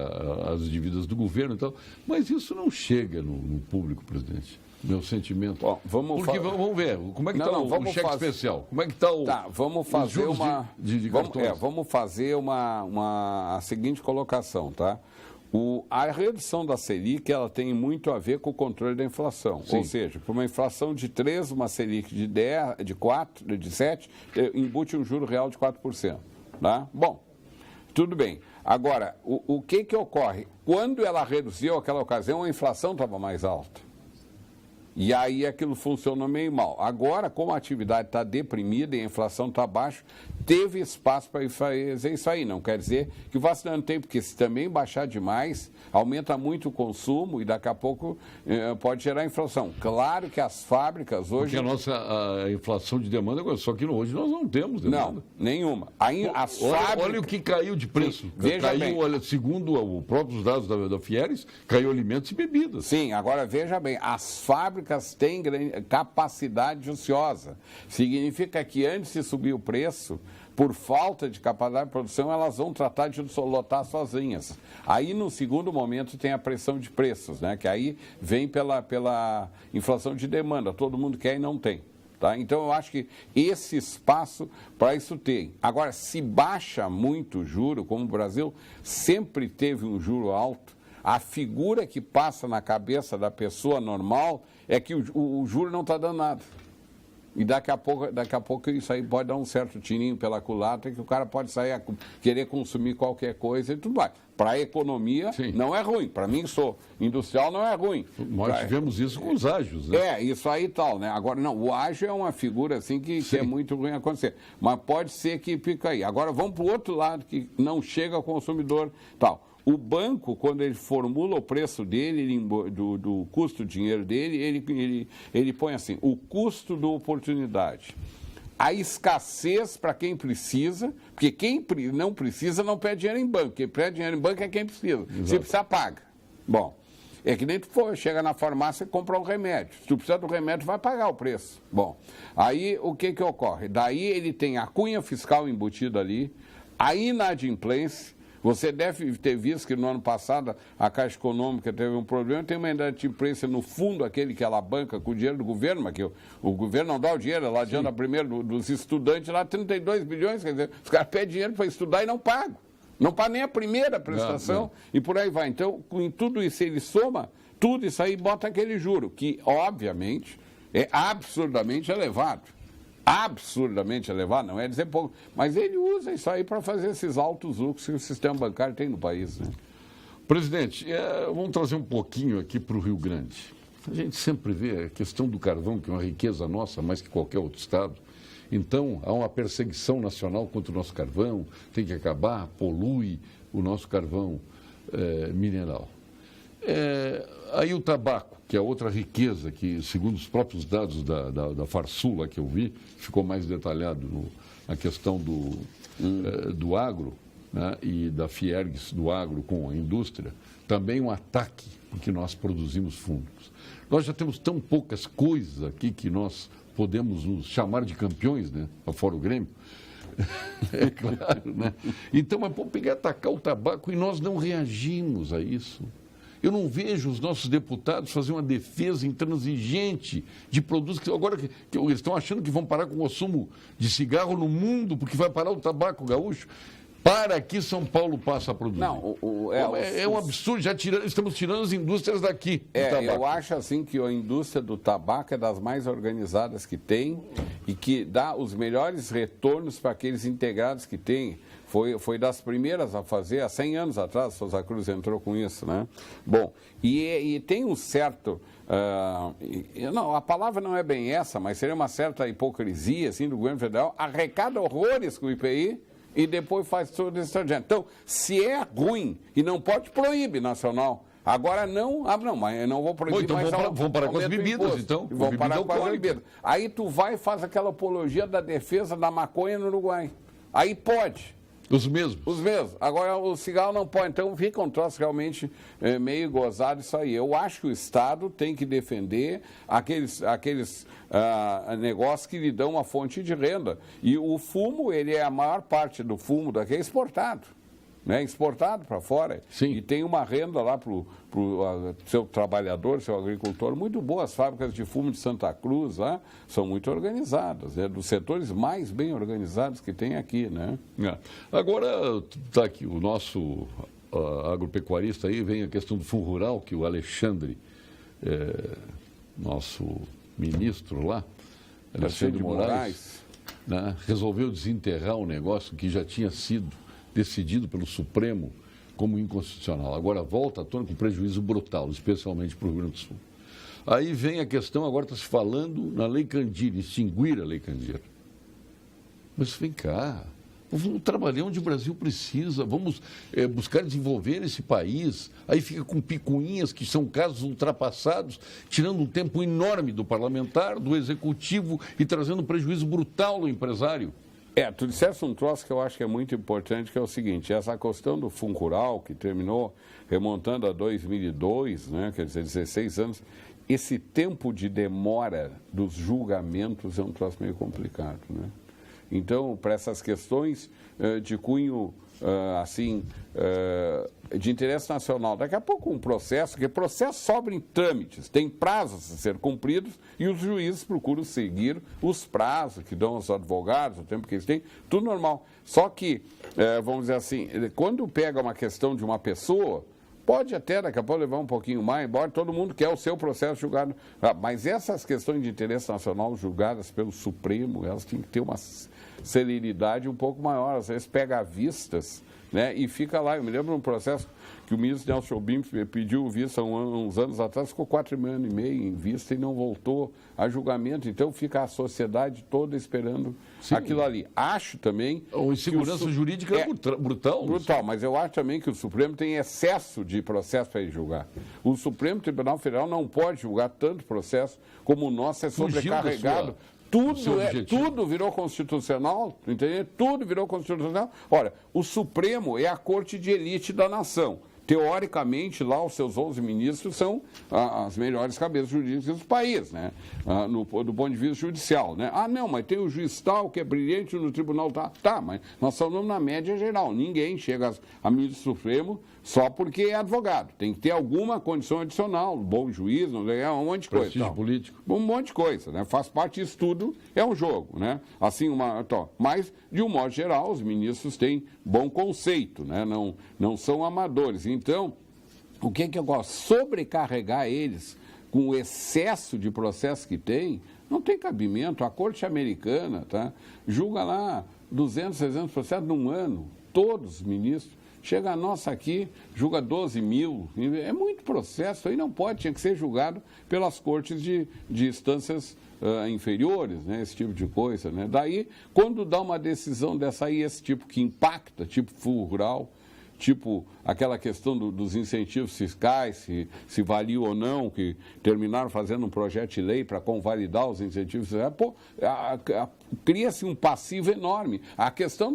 as dívidas do governo e tal, mas isso não chega no público, presidente. Meu sentimento. Bom, vamos ver, como é que está o cheque especial? Como é que está o. Tá, vamos fazer vamos fazer a seguinte colocação, tá? A redução da Selic, ela tem muito a ver com o controle da inflação. Sim. Ou seja, para uma inflação de 3, uma Selic de 10, de 4, de 7, embute um juro real de 4%. Tá? Bom, tudo bem. Agora, o que ocorre? Quando ela reduziu aquela ocasião, a inflação estava mais alta. E aí aquilo funcionou meio mal. Agora, como a atividade está deprimida e a inflação está baixa, teve espaço para fazer isso aí. Não quer dizer que o vacina não tem, porque se também baixar demais, aumenta muito o consumo e daqui a pouco pode gerar inflação. Claro que as fábricas hoje... Porque a inflação de demanda, só que hoje nós não temos demanda. Não, nenhuma. Aí, olha o que caiu de preço. Sim, veja bem. Olha, segundo os próprios dados da Fieres, caiu alimentos e bebidas. Sim, agora veja bem, as fábricas têm capacidade ociosa. Significa que antes de subir o preço, por falta de capacidade de produção, elas vão tratar de lotar sozinhas. Aí, no segundo momento, tem a pressão de preços, né? Que aí vem pela inflação de demanda. Todo mundo quer e não tem. Tá? Então, eu acho que esse espaço para isso tem. Agora, se baixa muito o juro, como o Brasil sempre teve um juro alto, a figura que passa na cabeça da pessoa normal é que o juro não está dando nada. E daqui a pouco isso aí pode dar um certo tirinho pela culatra, que o cara pode sair a querer consumir qualquer coisa e tudo mais. Para a economia, sim, não é ruim. Para mim, sou industrial, não é ruim. Nós tivemos isso com os ágios, né? Isso aí e tal, né? Agora, não, o ágio é uma figura assim que é muito ruim acontecer. Mas pode ser que fica aí. Agora, vamos para o outro lado, que não chega ao consumidor tal. O banco, quando ele formula o preço dele, do custo do dinheiro dele, ele põe assim, o custo da oportunidade. A escassez para quem precisa, porque quem não precisa não pede dinheiro em banco. Quem pede dinheiro em banco é quem precisa. Exato. Se precisa, paga. Bom, é que nem tu chega na farmácia e compra um remédio. Se tu precisa do remédio, vai pagar o preço. Bom, aí o que ocorre? Daí ele tem a cunha fiscal embutida ali, a inadimplência. Você deve ter visto que no ano passado a Caixa Econômica teve um problema, tem uma inadimplência no fundo, aquele que ela banca com o dinheiro do governo, mas que o governo não dá o dinheiro, ela adianta primeiro dos estudantes lá, 32 bilhões, quer dizer, os caras pedem dinheiro para estudar e não pagam. Não paga nem a primeira prestação e por aí vai. Então, em tudo isso, ele soma tudo isso aí e bota aquele juro, que, obviamente, é absurdamente elevado. absurdamente elevado, não é dizer pouco, mas ele usa isso aí para fazer esses altos lucros que o sistema bancário tem no país, né? Presidente, vamos trazer um pouquinho aqui para o Rio Grande. A gente sempre vê a questão do carvão, que é uma riqueza nossa, mais que qualquer outro estado. Então, há uma perseguição nacional contra o nosso carvão, tem que acabar, polui o nosso carvão mineral. Aí o tabaco, que é outra riqueza, que segundo os próprios dados da Farsul, lá que eu vi, ficou mais detalhado na questão do agro, né, e da Fiergs do agro com a indústria, também um ataque, porque nós produzimos fundos. Nós já temos tão poucas coisas aqui que nós podemos nos chamar de campeões, né, fora o Grêmio. É claro, né? Então, mas vamos pegar e atacar o tabaco e nós não reagimos a isso. Eu não vejo os nossos deputados fazer uma defesa intransigente de produtos que agora que eles estão achando que vão parar com o consumo de cigarro no mundo porque vai parar o tabaco gaúcho. Para que São Paulo passa a produzir. Não, é um absurdo, estamos tirando as indústrias daqui. Eu acho assim que a indústria do tabaco é das mais organizadas que tem e que dá os melhores retornos para aqueles integrados que tem. Foi das primeiras a fazer, há 100 anos atrás, Souza Cruz entrou com isso, né? Bom, e tem um certo... não, a palavra não é bem essa, mas seria uma certa hipocrisia, assim, do governo federal, arrecada horrores com o IPI e depois faz tudo isso. Então, se é ruim e não pode, proíbe nacional. Agora não, mas eu não vou proibir. Então vamos parar com as bebidas, então. Vamos parar com as bebidas. Aí tu vai e faz aquela apologia da defesa da maconha no Uruguai. Aí pode. Os mesmos? Os mesmos. Agora, o cigarro não pode. Então, fica um troço realmente meio gozado isso aí. Eu acho que o Estado tem que defender aqueles negócios que lhe dão uma fonte de renda. E o fumo, ele é a maior parte do fumo daqui é exportado. Né? Exportado para fora. Sim. E tem uma renda lá para o seu trabalhador, seu agricultor, muito boa. As fábricas de fumo de Santa Cruz lá são muito organizadas, dos setores mais bem organizados que tem aqui, né? Agora, está aqui o nosso agropecuarista aí, vem a questão do fundo rural, que o Alexandre, nosso ministro lá, Alexandre Moraes, né, resolveu desenterrar um negócio que já tinha sido decidido pelo Supremo como inconstitucional. Agora volta à tona com prejuízo brutal, especialmente para o Rio Grande do Sul. Aí vem a questão, agora está se falando na Lei Candir, extinguir a Lei Candir. Mas vem cá, vamos trabalhar onde o Brasil precisa, vamos buscar desenvolver esse país. Aí fica com picuinhas, que são casos ultrapassados, tirando um tempo enorme do parlamentar, do executivo e trazendo um prejuízo brutal ao empresário. Tu disseste um troço que eu acho que é muito importante, que é o seguinte, essa questão do Fundo Rural, que terminou remontando a 2002, né, quer dizer, 16 anos, esse tempo de demora dos julgamentos é um troço meio complicado, né? Então, para essas questões de cunho, de interesse nacional, daqui a pouco um processo, porque processo sobra em trâmites, tem prazos a ser cumpridos e os juízes procuram seguir os prazos que dão aos advogados, o tempo que eles têm, tudo normal. Só que, vamos dizer assim, quando pega uma questão de uma pessoa, pode até daqui a pouco levar um pouquinho mais, embora todo mundo quer o seu processo julgado. Mas essas questões de interesse nacional julgadas pelo Supremo, elas têm que ter uma celeridade um pouco maior. Às vezes pega vistas, né, e fica lá. Eu me lembro de um processo que o ministro Nelson Jobim pediu vista uns anos atrás, ficou 4 anos e meio em vista e não voltou a julgamento. Então fica a sociedade toda esperando aquilo ali. Acho também... A insegurança jurídica é brutal. Brutal, mas eu acho também que o Supremo tem excesso de processo para ele julgar. O Supremo Tribunal Federal não pode julgar tanto processo como o nosso é sobrecarregado. Tudo virou constitucional, entendeu? Tudo virou constitucional. Olha, o Supremo é a corte de elite da nação. Teoricamente, lá os seus 11 ministros são as melhores cabeças jurídicas do país, né? Do ponto de vista judicial, né? Não, mas tem o juiz tal que é brilhante no tribunal tal. Tá, mas nós falamos na média geral. Ninguém chega a ministro Supremo só porque é advogado. Tem que ter alguma condição adicional, bom juiz, um monte de coisa. Prestígio político. Um monte de coisa, né? Faz parte disso tudo, é um jogo, né? Assim, mas, de um modo geral, os ministros têm bom conceito, né? Não são amadores. Então, o que eu gosto? Sobrecarregar eles com o excesso de processo que tem, Não tem cabimento. A corte americana, tá, julga lá 200, 300% num ano, todos os ministros. Chega a nossa aqui, julga 12 mil. É muito processo, aí não pode, tinha que ser julgado pelas cortes de instâncias inferiores, né, esse tipo de coisa. Né? Daí, quando dá uma decisão dessa aí, esse tipo que impacta, tipo fundo rural, tipo aquela questão dos incentivos fiscais, se valia ou não, que terminaram fazendo um projeto de lei para convalidar os incentivos fiscais, cria-se um passivo enorme. A questão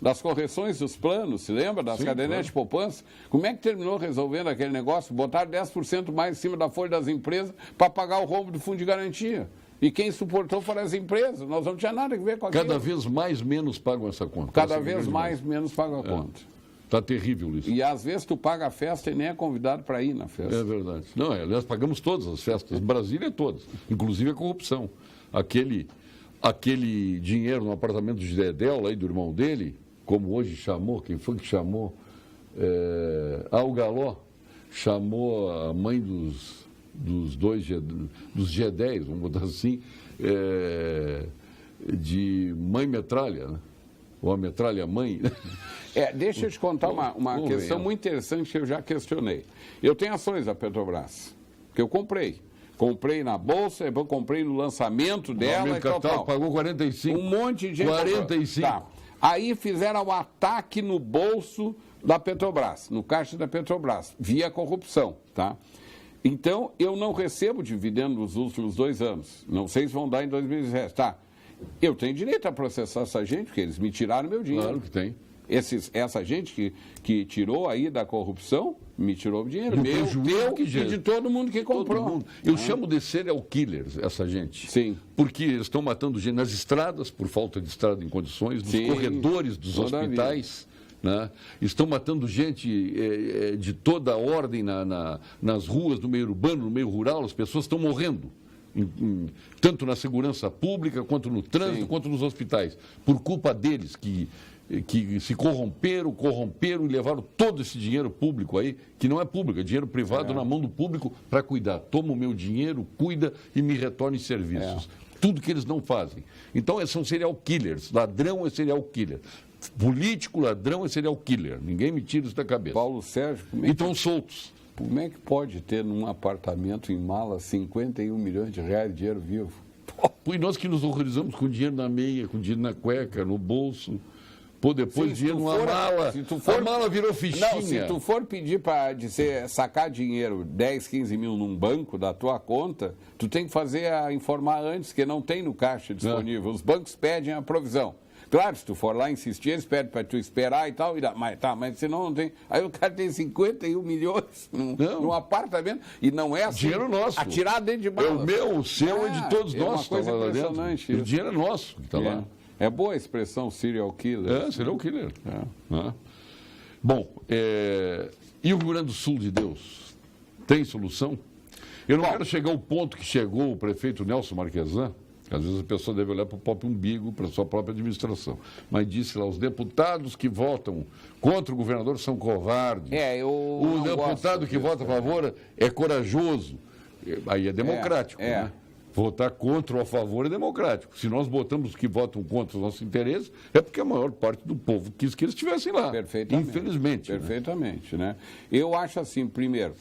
das correções dos planos, se lembra? Das cadernetas de poupança, como é que terminou resolvendo aquele negócio? Botaram 10% mais em cima da folha das empresas para pagar o rombo do fundo de garantia. E quem suportou foram as empresas, nós não tinha nada a ver com aquilo. Cada vez mais menos pagam essa conta. Cada vez mais menos pagam a conta. Está terrível isso. E às vezes tu paga a festa e nem é convidado para ir na festa. É verdade. Não, aliás, pagamos todas as festas. Brasília todas. Inclusive a corrupção. Aquele dinheiro no apartamento de Dedéu, lá do irmão dele, como hoje chamou, quem foi que chamou? O Galó chamou a mãe dos G10, vamos botar assim, de mãe metralha, né? Ou a metralha mãe. Deixa eu te contar uma questão muito interessante que eu já questionei. Eu tenho ações da Petrobras, que eu comprei. Comprei na Bolsa, depois comprei no lançamento dela e tal. Pagou 45. Um monte de gente. 45. Tá. Aí fizeram um ataque no bolso da Petrobras, no caixa da Petrobras, via corrupção, tá? Então, eu não recebo dividendo nos últimos 2 anos. Não sei se vão dar em 2017. Tá. Eu tenho direito a processar essa gente, porque eles me tiraram meu dinheiro. Claro que tem. Essa gente que tirou aí da corrupção, me tirou o dinheiro. Meu e de todo mundo que comprou. Eu chamo de serial killers essa gente. Sim. Porque eles estão matando gente nas estradas, por falta de estrada em condições, nos corredores dos hospitais. Né? Estão matando gente de toda a ordem nas ruas, no meio urbano, no meio rural. As pessoas estão morrendo. Tanto na segurança pública, quanto no trânsito, quanto nos hospitais. Por culpa deles que se corromperam e levaram todo esse dinheiro público aí, que não é público, é dinheiro privado na mão do público para cuidar. Toma o meu dinheiro, cuida e me retorne serviços. Tudo que eles não fazem. Então, são serial killers. Ladrão é serial killer. Político, ladrão é serial killer. Ninguém me tira isso da cabeça. Paulo Sérgio... E estão soltos. Como é que pode ter num apartamento em Mala 51 milhões de reais de dinheiro vivo? E nós que nos horrorizamos com dinheiro na meia, com dinheiro na cueca, no bolso. Pô, depois dinheiro numa mala. A mala virou fichinha. Não, se tu for pedir para sacar dinheiro, 10, 15 mil num banco da tua conta, tu tem que informar antes, que não tem no caixa disponível. Os bancos pedem a provisão. Claro, se tu for lá insistir, eles pedem para tu esperar e tal, mas senão não tem. Aí o cara tem 51 milhões num apartamento e não é assim. Dinheiro nosso. Atirar dentro de mala. É o meu, o seu, é de todos nós. Uma coisa impressionante. O dinheiro é nosso que está lá. É boa a expressão serial killer. Serial killer. Bom, e o Rio Grande do Sul de Deus? Tem solução? Eu não quero chegar ao ponto que chegou o prefeito Nelson Marquesan. Às vezes a pessoa deve olhar para o próprio umbigo, para a sua própria administração. Mas disse lá, os deputados que votam contra o governador são covardes. O deputado que vota a favor é corajoso. Aí é democrático, né? Votar contra ou a favor é democrático. Se nós botamos os que votam contra os nossos interesses, é porque a maior parte do povo quis que eles estivessem lá. Perfeitamente. Infelizmente. Perfeitamente, né? Eu acho assim, primeiro...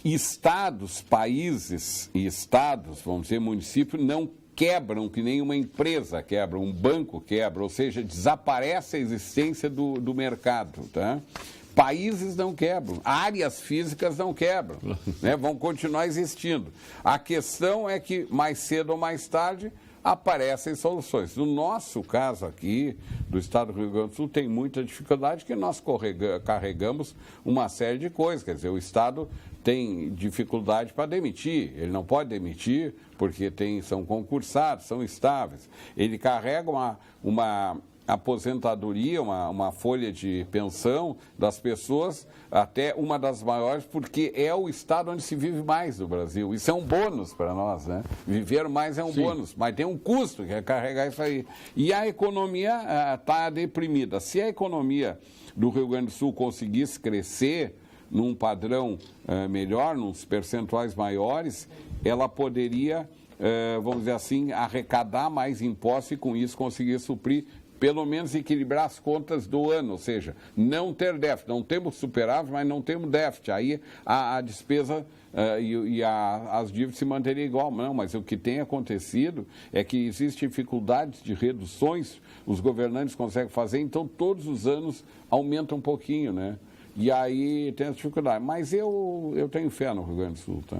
Estados, países e estados, vamos dizer, municípios, não quebram que nenhuma empresa quebra, um banco quebra, ou seja, desaparece a existência do mercado, tá? Países não quebram, áreas físicas não quebram, né? Vão continuar existindo. A questão é que mais cedo ou mais tarde aparecem soluções. No nosso caso aqui, do estado do Rio Grande do Sul, tem muita dificuldade que nós carregamos uma série de coisas. Quer dizer, o estado tem dificuldade para demitir, ele não pode demitir porque são concursados, são estáveis. Ele carrega uma aposentadoria, uma folha de pensão das pessoas, até uma das maiores, porque é o estado onde se vive mais no Brasil. Isso é um bônus para nós, né? Viver mais é um bônus, mas tem um custo que é carregar isso aí. E a economia está deprimida. Se a economia do Rio Grande do Sul conseguisse crescer num padrão melhor, nos percentuais maiores, ela poderia vamos dizer assim, arrecadar mais impostos e com isso conseguir suprir, pelo menos equilibrar as contas do ano, ou seja, não ter déficit. Não temos superávit, mas não temos déficit. Aí a despesa as dívidas se manteriam igual. Não, mas o que tem acontecido é que existem dificuldades de reduções, os governantes conseguem fazer, então todos os anos aumenta um pouquinho, né? E aí tem essa dificuldade. Mas eu tenho fé no Rio Grande do Sul, tá?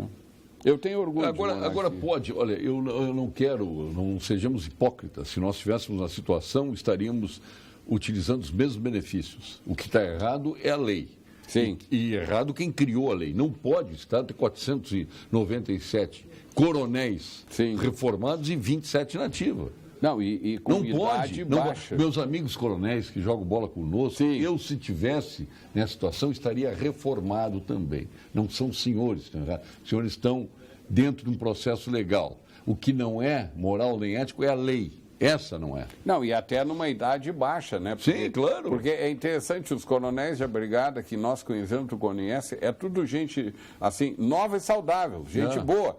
Eu tenho orgulho. Agora pode, olha, eu não quero, não sejamos hipócritas. Se nós estivéssemos na situação, estaríamos utilizando os mesmos benefícios. O que está errado é a lei. Sim. E errado quem criou a lei. Não pode o Estado ter 497 coronéis reformados e 27 nativos. Não, e com idade baixa. Meus amigos coronéis que jogam bola conosco, eu, se tivesse nessa situação, estaria reformado também. Não são senhores, tá? Os senhores estão dentro de um processo legal. O que não é moral nem ético é a lei. Essa não é. Não, e até numa idade baixa, né? Sim, claro. Porque é interessante, os coronéis da brigada que nós conhecemos, tu conhece, é tudo gente, assim, nova e saudável, gente boa.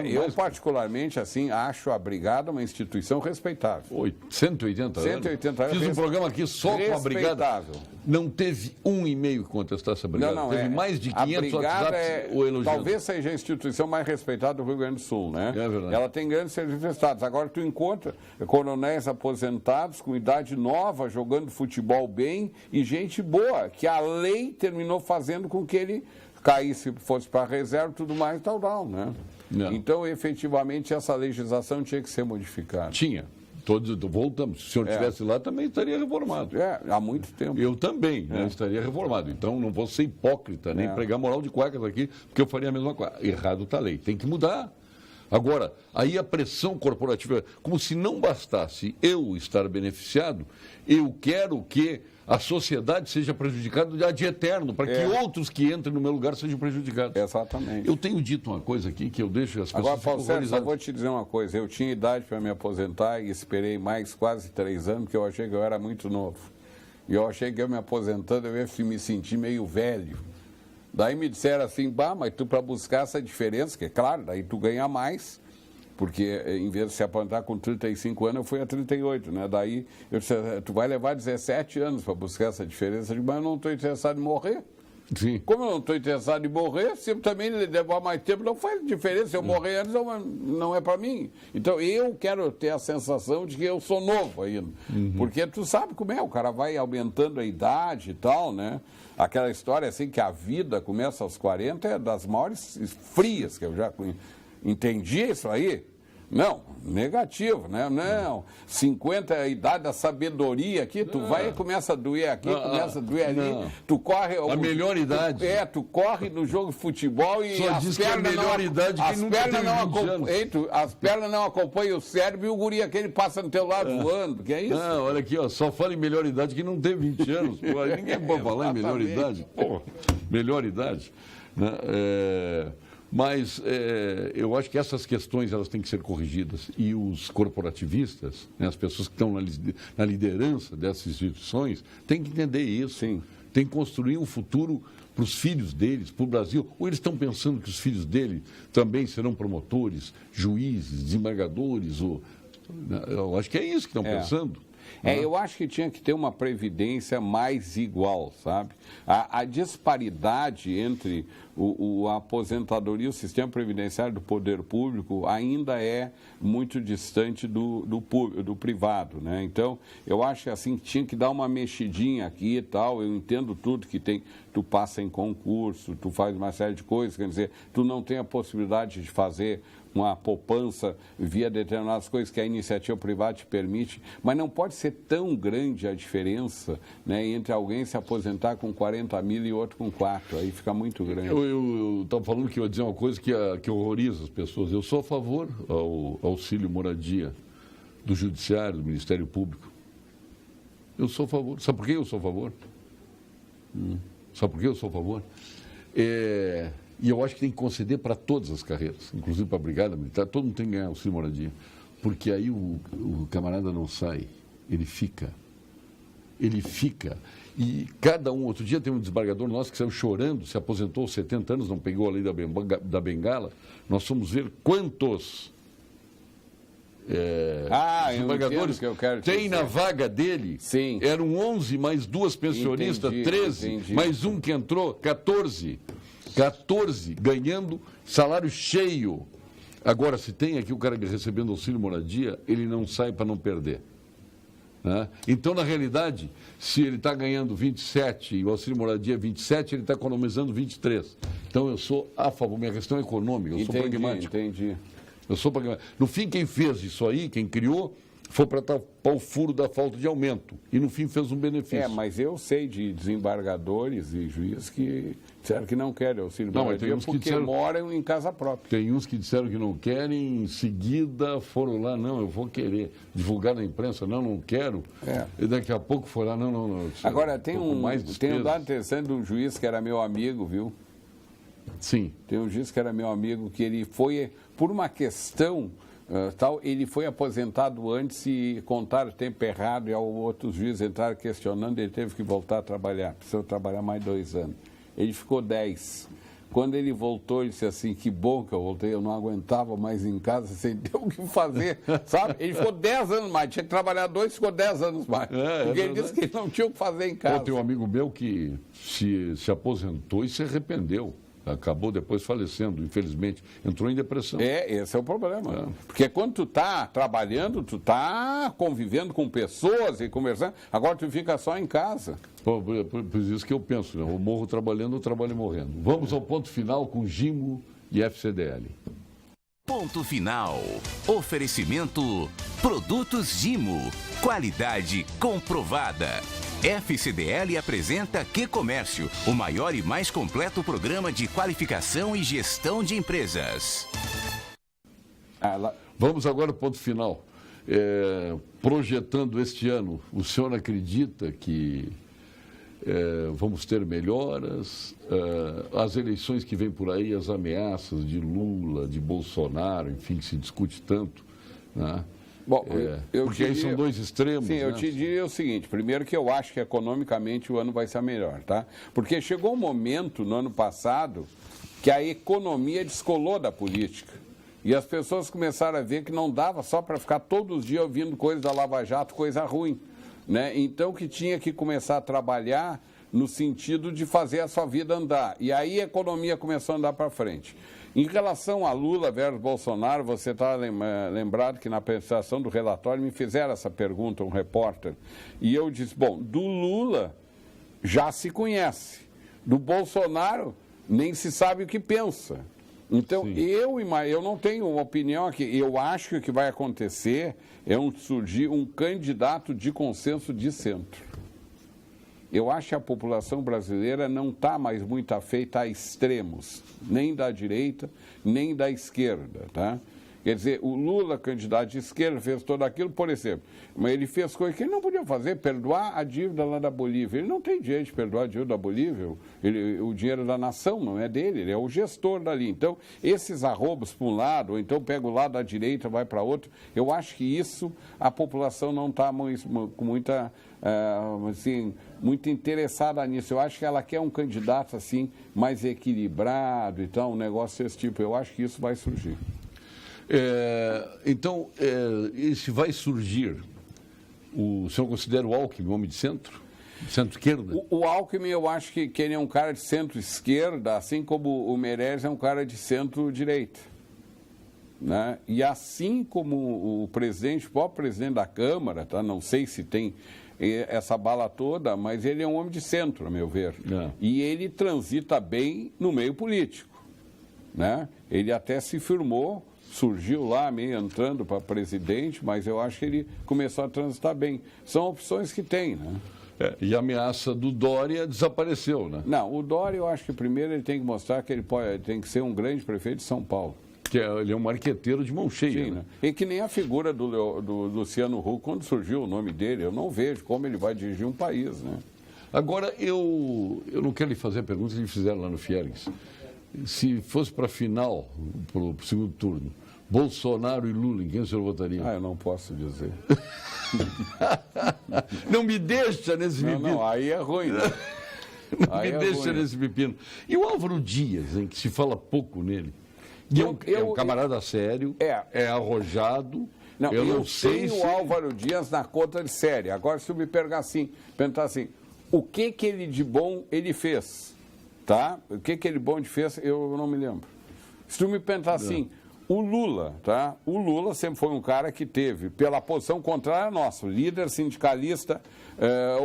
Eu particularmente, assim, acho a brigada uma instituição respeitável. 180 anos. 180 anos. Fiz um programa aqui só com a brigada. Não teve um e-mail que contestasse a brigada. Não, teve mais de 500 WhatsApps elogiando. Talvez seja a instituição mais respeitada do Rio Grande do Sul, né? É verdade. Ela tem grandes serviços prestados. Agora tu encontra coronéis aposentados com idade nova, jogando futebol bem e gente boa, que a lei terminou fazendo com que ele caísse, fosse para a reserva e tudo mais, tal, né? Não. Então, efetivamente, essa legislação tinha que ser modificada. Tinha. Voltamos. Se o senhor estivesse lá, também estaria reformado. Há muito tempo. Eu também estaria reformado. Então, não vou ser hipócrita, nem pregar moral de cuecas aqui, porque eu faria a mesma coisa. Errado está a lei. Tem que mudar. Agora, aí a pressão corporativa, como se não bastasse eu estar beneficiado, eu quero que a sociedade seja prejudicada de eterno, para que outros que entrem no meu lugar sejam prejudicados. Exatamente. Eu tenho dito uma coisa aqui que eu deixo as pessoas... Agora, Paulo Sérgio, só vou te dizer uma coisa. Eu tinha idade para me aposentar e esperei mais quase 3 anos, porque eu achei que eu era muito novo. E eu achei que eu me aposentando, eu ia me sentir meio velho. Daí me disseram assim, mas tu para buscar essa diferença, que é claro, daí tu ganha mais, porque em vez de se aposentar com 35 anos, eu fui a 38, né? Daí eu disse, tu vai levar 17 anos para buscar essa diferença. Eu disse, mas eu não estou interessado em morrer. Sim. Como eu não estou interessado em morrer, se eu também levar mais tempo, não faz diferença. Se eu morrer antes, não é para mim. Então, eu quero ter a sensação de que eu sou novo ainda. Porque tu sabe como é, o cara vai aumentando a idade e tal, né? Aquela história assim que a vida começa aos 40 é das maiores frias que eu já entendi isso aí. Não, negativo, né? Não, 50 é a idade da sabedoria aqui, tu vai e começa a doer aqui, começa a doer ali, tu corre... A melhor idade. Tu corre no jogo de futebol e só diz que é a melhor idade que nunca teve 20 anos. As pernas não acompanham o cérebro e o guri aquele passa no teu lado voando, que é isso? Não, olha aqui, só fala em melhor idade que não tem 20 anos. Pô, ninguém pode falar em melhor idade. Pô, melhor idade. Né? Mas eu acho que essas questões elas têm que ser corrigidas e os corporativistas, né, as pessoas que estão na liderança dessas instituições, têm que entender isso. Sim. Tem que construir um futuro para os filhos deles, para o Brasil. Ou eles estão pensando que os filhos dele também serão promotores, juízes, desembargadores? Eu acho que é isso que estão pensando. Eu acho que tinha que ter uma previdência mais igual, sabe? A disparidade entre a aposentadoria e o sistema previdenciário do poder público ainda é muito distante do privado, né? Então, eu acho que assim, tinha que dar uma mexidinha aqui e tal. Eu entendo tudo que tem, tu passa em concurso, tu faz uma série de coisas, quer dizer, tu não tem a possibilidade de fazer uma poupança via determinadas coisas que a iniciativa privada te permite, mas não pode ser tão grande a diferença, né, entre alguém se aposentar com 40 mil e outro com 4, aí fica muito grande. Eu estava falando que eu ia dizer uma coisa que horroriza as pessoas. Eu sou a favor ao auxílio moradia do Judiciário, do Ministério Público. Eu sou a favor. Sabe por que eu sou a favor? Sabe por que eu sou a favor? E eu acho que tem que conceder para todas as carreiras, inclusive para a Brigada Militar, todo mundo tem que ganhar auxílio moradia. Porque aí o camarada não sai, ele fica. E cada um, outro dia tem um desembargador nosso que saiu chorando, se aposentou aos 70 anos, não pegou a lei da bengala. Nós fomos ver quantos desembargadores, que eu quero tem na vaga dele, sim, eram 11 mais 2 pensionistas, 13, mais um que entrou, 14, ganhando salário cheio. Agora, se tem aqui o cara recebendo auxílio moradia, ele não sai para não perder. Né? Então, na realidade, se ele está ganhando 27 e o auxílio moradia é 27, ele está economizando 23. Então, eu sou a favor, minha questão é econômica, eu sou pragmático. Entendi. Eu sou pragmático. No fim, quem fez isso aí, quem criou, foi para tapar o furo da falta de aumento. E, no fim, fez um benefício. Mas eu sei de desembargadores e juízes que disseram que não querem auxílio moradia porque moram em casa própria. Tem uns que disseram que não querem, em seguida foram lá, não, eu vou querer. Divulgar na imprensa, não quero. E daqui a pouco foi lá, não. Agora, tem um dado interessante de um juiz que era meu amigo, viu? Sim. Tem um juiz que era meu amigo, que ele foi, por uma questão ele foi aposentado antes e contaram o tempo errado e outros juízes entraram questionando, ele teve que voltar a trabalhar, precisou trabalhar mais 2 anos. Ele ficou 10. Quando ele voltou, ele disse assim, que bom que eu voltei, eu não aguentava mais em casa sem ter o que fazer, sabe? Ele ficou 10 anos mais, tinha que trabalhar 2, ficou 10 anos mais. Porque ele disse que ele não tinha o que fazer em casa. Tem um amigo meu que se aposentou e se arrependeu. Acabou depois falecendo, infelizmente. Entrou em depressão. Esse é o problema. Porque quando tu tá trabalhando, tu tá convivendo com pessoas e conversando. Agora tu fica só em casa. Por isso que eu penso, né? Eu morro trabalhando, eu trabalho morrendo. Vamos ao ponto final com Gimo e FCDL. Ponto final. Oferecimento Produtos Gimo. Qualidade comprovada. FCDL apresenta QComércio, o maior e mais completo programa de qualificação e gestão de empresas. Vamos agora ao ponto final. Projetando este ano, o senhor acredita que vamos ter melhoras? As eleições que vêm por aí, as ameaças de Lula, de Bolsonaro, enfim, que se discute tanto, né? Bom, porque aí são 2 extremos. Sim, né? eu te diria o seguinte, primeiro que eu acho que economicamente o ano vai ser melhor, tá? Porque chegou um momento no ano passado que a economia descolou da política. E as pessoas começaram a ver que não dava só para ficar todos os dias ouvindo coisa da Lava Jato, coisa ruim, né? Então que tinha que começar a trabalhar no sentido de fazer a sua vida andar. E aí a economia começou a andar para frente. Em relação a Lula versus Bolsonaro, você está lembrado que na apresentação do relatório me fizeram essa pergunta, um repórter, e eu disse, bom, do Lula já se conhece, do Bolsonaro nem se sabe o que pensa. Então, eu não tenho uma opinião aqui, eu acho que o que vai acontecer é surgir um candidato de consenso de centro. Eu acho que a população brasileira não está mais muito afeita a extremos, nem da direita, nem da esquerda, tá? Quer dizer, o Lula, candidato de esquerda, fez tudo aquilo, por exemplo, mas ele fez coisas que ele não podia fazer, perdoar a dívida lá da Bolívia. Ele não tem direito de perdoar a dívida da Bolívia, o dinheiro da nação não é dele, ele é o gestor dali. Então, esses arrobos para um lado, ou então pega o lado da direita, vai para outro, eu acho que isso a população não está com muita... muito interessada nisso. Eu acho que ela quer um candidato assim mais equilibrado e tal, um negócio desse tipo. Eu acho que isso vai surgir. Então, se vai surgir, o senhor considera o Alckmin homem de centro? Centro-esquerda? O Alckmin, eu acho que ele é um cara de centro-esquerda, assim como o Meirelles é um cara de centro-direita. Né? E assim como o próprio presidente da Câmara, tá? Não sei se tem essa bala toda, mas ele é um homem de centro, a meu ver. E ele transita bem no meio político. Né? Ele até se firmou, surgiu lá meio entrando para presidente, mas eu acho que ele começou a transitar bem. São opções que tem, né? E a ameaça do Dória desapareceu, né? Não, o Dória eu acho que primeiro ele tem que mostrar que ele tem que ser um grande prefeito de São Paulo. Que ele é um marqueteiro de mão cheia. Sim, né? E que nem a figura do Luciano Huck, quando surgiu o nome dele, eu não vejo como ele vai dirigir um país, né? Agora, eu não quero lhe fazer a pergunta que lhe fizeram lá no Fiergs. Se fosse para a final, para o segundo turno, Bolsonaro e Lula, em quem o senhor votaria? Eu não posso dizer. Não me deixa nesse pepino. Não, aí é ruim, né? Não me deixa nesse pepino. E o Álvaro Dias, em que se fala pouco nele? É um camarada sério, é arrojado. Não, eu não tenho sei se... o Álvaro Dias na conta de série. Agora, se tu me perguntar assim, o que ele de bom ele fez, tá? O que ele bom de fez, eu não me lembro. Se tu me perguntar assim, o Lula, tá? O Lula sempre foi um cara que teve, pela posição contrária à nossa, líder sindicalista,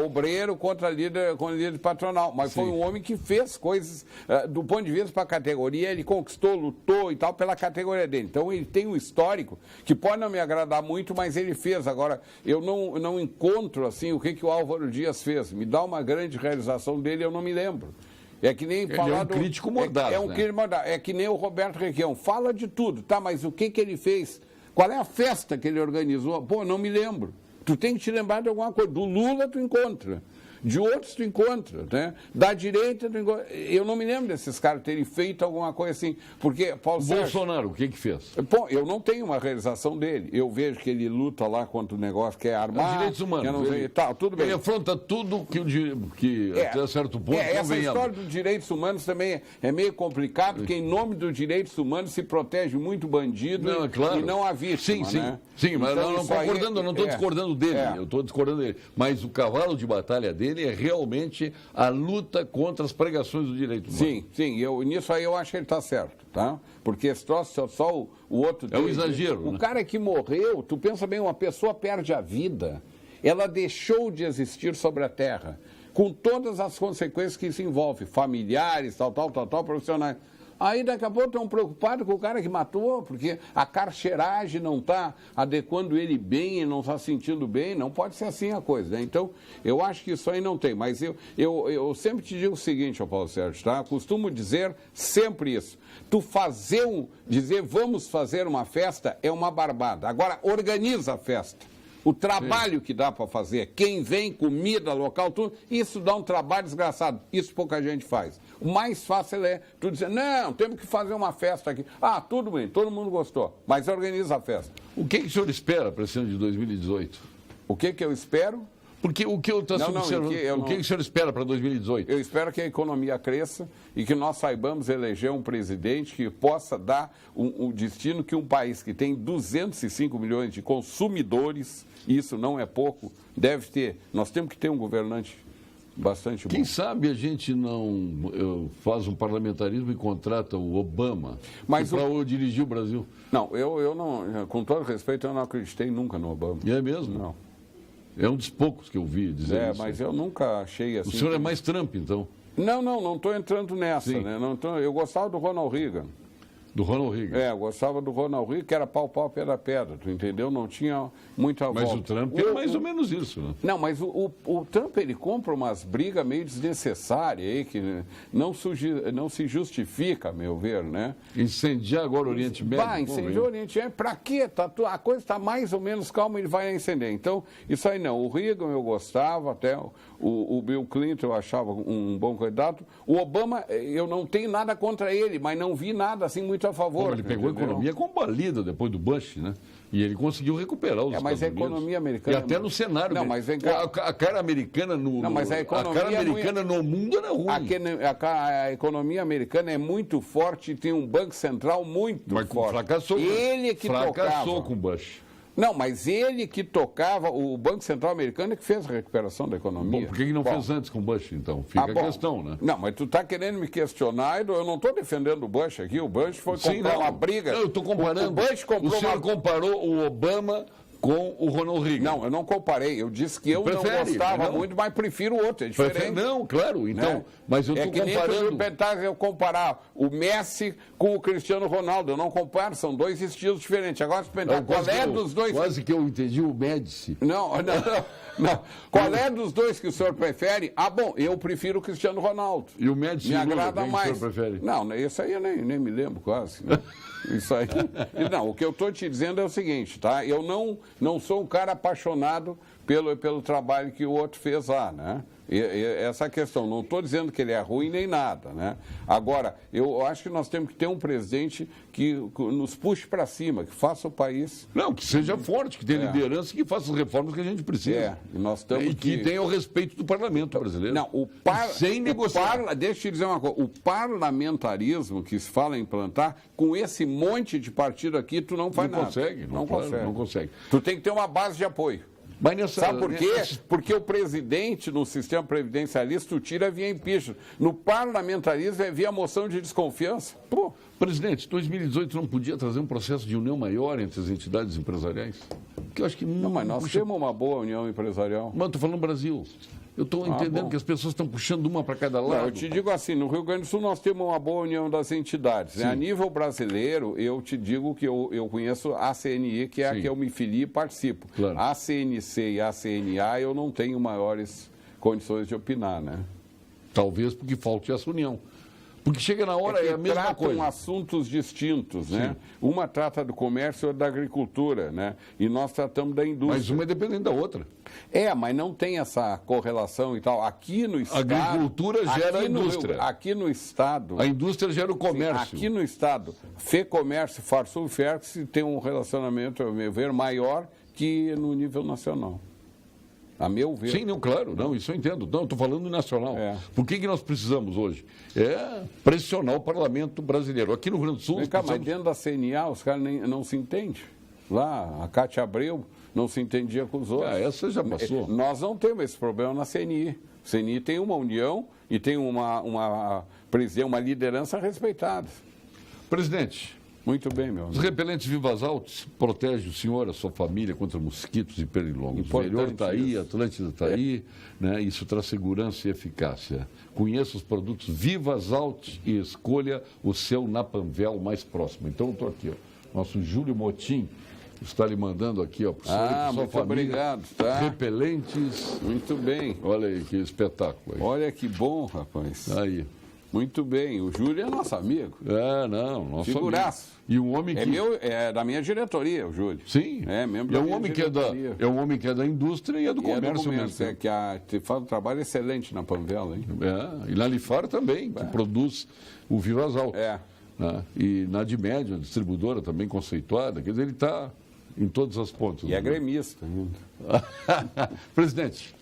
obreiro contra líder patronal, mas foi um homem que fez coisas, do ponto de vista para a categoria, ele conquistou, lutou e tal pela categoria dele. Então ele tem um histórico que pode não me agradar muito, mas ele fez. Agora, eu não encontro assim o que o Álvaro Dias fez. Me dá uma grande realização dele, eu não me lembro. É que nem falar é um crítico mordaz, crítico mordaz. É que nem o Roberto Requião. Fala de tudo, tá? Mas o que ele fez? Qual é a festa que ele organizou? Pô, não me lembro. Tu tem que te lembrar de alguma coisa. Do Lula tu encontra. De outros tu encontra, né? Da direita tu encontra. Eu não me lembro desses caras terem feito alguma coisa assim. Porque, Paulo Sérgio... Bolsonaro, o que fez? Bom, eu não tenho uma realização dele. Eu vejo que ele luta lá contra o negócio que é armar... Os direitos humanos. Tudo bem. Ele afronta tudo que até certo ponto essa história dos direitos humanos também é meio complicado, porque em nome dos direitos humanos se protege muito bandido e não a vítima, né? Sim, mas então, eu não estou discordando dele, eu estou discordando dele. Mas o cavalo de batalha dele é realmente a luta contra as pregações do direito humano. Sim, nisso aí eu acho que ele está certo, tá? Porque esse troço só o outro... É um exagero, O cara que morreu, tu pensa bem, uma pessoa perde a vida, ela deixou de existir sobre a Terra, com todas as consequências que isso envolve, familiares, tal, profissionais. Aí daqui a pouco estão preocupados com o cara que matou, porque a carceragem não está adequando ele bem, ele não está sentindo bem, não pode ser assim a coisa, né? Então, eu acho que isso aí não tem, mas eu sempre te digo o seguinte, Paulo Sérgio, tá? Costumo dizer sempre isso. Tu dizer vamos fazer uma festa é uma barbada. Agora, organiza a festa. O trabalho que dá para fazer, quem vem, comida, local, tudo, isso dá um trabalho desgraçado. Isso pouca gente faz. O mais fácil é tu dizer, não, temos que fazer uma festa aqui. Ah, tudo bem, todo mundo gostou, mas organiza a festa. O que o senhor espera para esse ano de 2018? O que eu espero? Porque o que eu estou observando, o que o senhor espera para 2018? Eu espero que a economia cresça e que nós saibamos eleger um presidente que possa dar um destino que um país que tem 205 milhões de consumidores, isso não é pouco, deve ter. Nós temos que ter um governante bastante bom. Quem sabe a gente não faz um parlamentarismo e contrata o Obama para dirigir o Brasil? Não, eu não, com todo respeito, eu não acreditei nunca no Obama. É mesmo? Não. É um dos poucos que eu vi dizer isso. Mas eu nunca achei assim... O senhor é mais Trump, então? Não estou entrando nessa, Sim. né? Eu gostava do Ronald Reagan. Do Ronald Reagan? Eu gostava do Ronald Reagan, que era pau, pedra, tu entendeu? Não tinha muita volta. Mas o Trump é mais ou menos isso, né? Não, mas o Trump, ele compra umas brigas meio desnecessárias aí, que não se justifica, a meu ver, né? Incendiar agora o Oriente Médio? Vai, incendiar o Oriente Médio, pra quê? A coisa está mais ou menos calma, ele vai incendiar. Então, isso aí não. O Reagan eu gostava, até o Bill Clinton eu achava um bom candidato. O Obama, eu não tenho nada contra ele, mas não vi nada assim muito a favor. Ele pegou a economia combalida depois do Bush, né? E ele conseguiu recuperar os Estados Unidos. Mas a economia americana... E até no cenário. Não, mas vem cá... A cara americana no mundo era ruim. A economia americana é muito forte e tem um banco central muito forte. Mas fracassou. Ele que fracassou com o Bush. Não, mas ele que tocava, o Banco Central americano é que fez a recuperação da economia. Bom, por que não fez antes com o Bush, então? Fica a questão, né? Não, mas tu está querendo me questionar, eu não estou defendendo o Bush aqui, o Bush foi comprar uma briga. Não, eu estou comparando. O Bush comprou comparou o Obama com o Ronald Reagan. Não, eu não comparei. Eu disse que eu não gostava muito, mas prefiro o outro. É diferente. Não, claro. Então, né? Mas eu estou comparando. Eu comparar o Messi com o Cristiano Ronaldo. Eu não comparo, são dois estilos diferentes. Agora, se perguntar qual é dos dois... Quase que eu entendi o Médici. Não. Qual é dos dois que o senhor prefere? Ah, bom, eu prefiro o Cristiano Ronaldo. E o Médici me agrada mais. Que o senhor prefere? Não, isso aí eu nem me lembro quase. Isso aí. Não, o que eu estou te dizendo é o seguinte, tá? Eu não sou um cara apaixonado pelo trabalho que o outro fez lá, né? Essa questão, não estou dizendo que ele é ruim nem nada, né? Agora, eu acho que nós temos que ter um presidente que nos puxe para cima, que faça o país... Não, que seja forte, que tenha liderança e que faça as reformas que a gente precisa. E nós estamos que tenha o respeito do parlamento brasileiro. Não, sem negociar. Deixa eu te dizer uma coisa, o parlamentarismo que se fala em implantar, com esse monte de partido aqui, tu não faz nada. Não consegue. Tu tem que ter uma base de apoio. Sabe por quê? Porque o presidente, no sistema previdencialista, tu tira via impeachment. No parlamentarismo é via moção de desconfiança. Pô. Presidente, 2018 não podia trazer um processo de união maior entre as entidades empresariais? Porque eu acho que não. Mas nós temos uma boa união empresarial. Mas estou falando no Brasil. Eu estou entendendo que as pessoas estão puxando uma para cada lado. Não, eu te digo assim, no Rio Grande do Sul nós temos uma boa união das entidades. Né? A nível brasileiro, eu te digo que eu conheço a CNI, que é a que eu me filio e participo. Claro. A CNC e a CNA eu não tenho maiores condições de opinar, né? Talvez porque falte essa união. Porque chega na hora, é a mesma coisa. Tratam assuntos distintos, né? Uma trata do comércio e outra da agricultura, né? E nós tratamos da indústria. Mas uma é dependente da outra. Mas não tem essa correlação e tal. Aqui no estado... A agricultura gera a indústria. Aqui no estado... A indústria gera o comércio. Aqui no estado, FEComércio, Farsul e Ferx tem um relacionamento, a meu ver, maior que no nível nacional. A meu ver. Sim, não, claro, não, isso eu entendo. Não, estou falando nacional. Por que nós precisamos hoje? É pressionar o parlamento brasileiro. Aqui no Rio Grande do Sul... Mas dentro da CNA os caras não se entendem. Lá, a Cátia Abreu não se entendia com os outros. Essa já passou. Nós não temos esse problema na CNI. A CNI tem uma união e tem uma liderança respeitada. Presidente... Muito bem, meu amigo. Os repelentes Vivas Altos protegem o senhor, a sua família contra mosquitos e pernilongos. O melhor está aí, a Atlântida está aí, né? Isso traz segurança e eficácia. Conheça os produtos Vivas Altos e escolha o seu na Panvel mais próximo. Então, eu estou aqui, ó. Nosso Júlio Motim está lhe mandando aqui, ó, para o senhor e para sua família. Obrigado, tá? Repelentes. Muito bem. Olha aí, que espetáculo aí. Olha que bom, rapaz. Aí. Muito bem, o Júlio é nosso amigo. Nosso figuraço. Amigo. E um homem que... É da minha diretoria, o Júlio. Sim. É membro da minha diretoria. É um homem que é da indústria e é do comércio mesmo. Que faz um trabalho excelente na Panvel, hein? E na Lifar também, que produz o Vivas Altos. Né? E na Admédio, a distribuidora também conceituada, quer dizer, ele está em todas as pontas. E é gremista ainda. Presidente,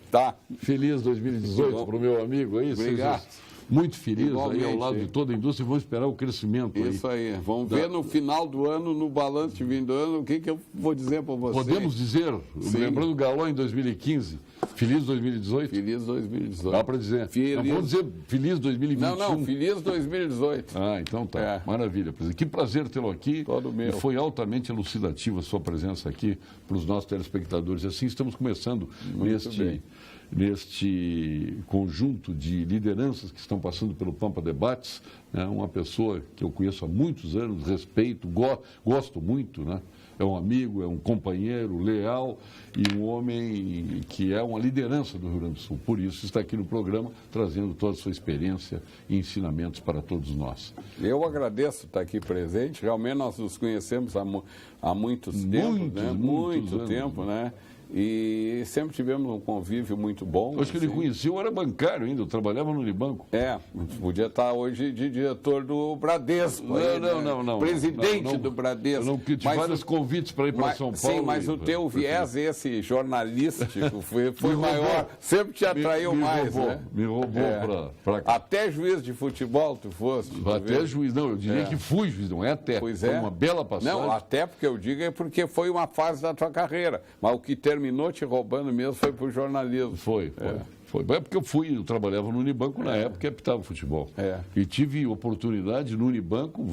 feliz 2018 para o meu amigo aí. Obrigado. Muito feliz aí ao lado de toda a indústria e vamos esperar o crescimento aí. Isso aí. Vamos ver no final do ano, no balanço de fim do ano, o que eu vou dizer para vocês. Podemos dizer, lembrando o Galó em 2015, feliz 2018? Feliz 2018. Dá para dizer. Não vamos dizer feliz 2021. Não, feliz 2018. Então tá. Maravilha, presidente. Que prazer tê-lo aqui. Todo meu. E foi altamente elucidativa a sua presença aqui para os nossos telespectadores. Assim estamos começando neste conjunto de lideranças que estão passando pelo Pampa Debates, né? Uma pessoa que eu conheço há muitos anos, respeito, gosto muito, né? É um amigo, é um companheiro leal e um homem que é uma liderança do Rio Grande do Sul. Por isso está aqui no programa trazendo toda a sua experiência e ensinamentos para todos nós. Eu agradeço estar aqui presente. Realmente nós nos conhecemos há muito tempo, né? E sempre tivemos um convívio muito bom. Eu acho que ele conheceu, eu era bancário ainda, eu trabalhava no Unibanco. Podia estar hoje de diretor do Bradesco. Não. Presidente do Bradesco. Eu não tive vários convites para ir para São Paulo. Sim, mas o teu viés, esse jornalístico, foi maior. Sempre te atraiu mais, né? Me roubou para cá. Até juiz de futebol tu foste. Até juiz, não, eu diria que fui juiz, não é até. Pois foi uma bela passagem. Não, até porque eu digo é porque foi uma fase da tua carreira. Mas o que terminou te roubando mesmo foi pro jornalismo. Foi. É porque eu trabalhava no Unibanco na época e apitava futebol. E tive oportunidade no Unibanco.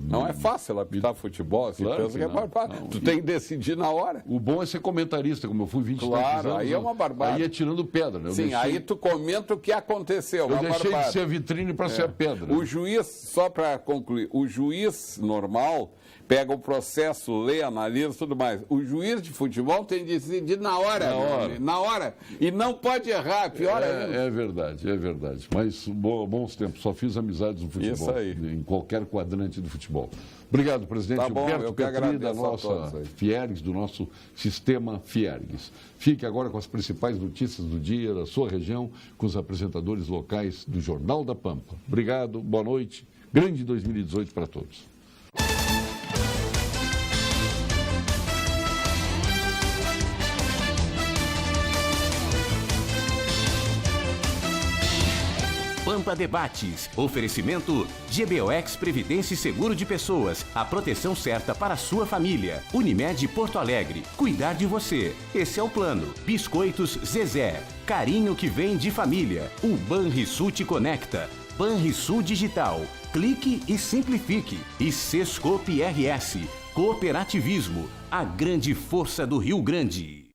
Não é fácil apitar futebol, assim, claro pensa que é barbado. Tu tem que decidir na hora. O bom é ser comentarista, como eu fui 23 anos. Claro, aí é uma barbada. Aí é tirando pedra, né? Sim, aí tu comenta o que aconteceu. Eu deixei de ser a vitrine para ser a pedra. O juiz, só para concluir, o juiz normal pega o processo, lê, analisa e tudo mais. O juiz de futebol tem que decidir na hora. E não pode errar. pior ainda. É verdade, é verdade. Mas bons tempos, só fiz amizades no futebol. Isso aí. Em qualquer quadrante do futebol. Obrigado, presidente Tá bom, Gilberto eu que Petri, da agradeço a nossa todos aí. Fiergs, do nosso sistema Fiergs. Fique agora com as principais notícias do dia, da sua região, com os apresentadores locais do Jornal da Pampa. Obrigado, boa noite. Grande 2018 para todos. Pampa Debates. Oferecimento GBOX Previdência e Seguro de Pessoas. A proteção certa para a sua família. Unimed Porto Alegre. Cuidar de você. Esse é o plano. Biscoitos Zezé. Carinho que vem de família. O Banrisul te conecta. Banrisul Digital. Clique e simplifique. E Sescope RS. Cooperativismo. A grande força do Rio Grande.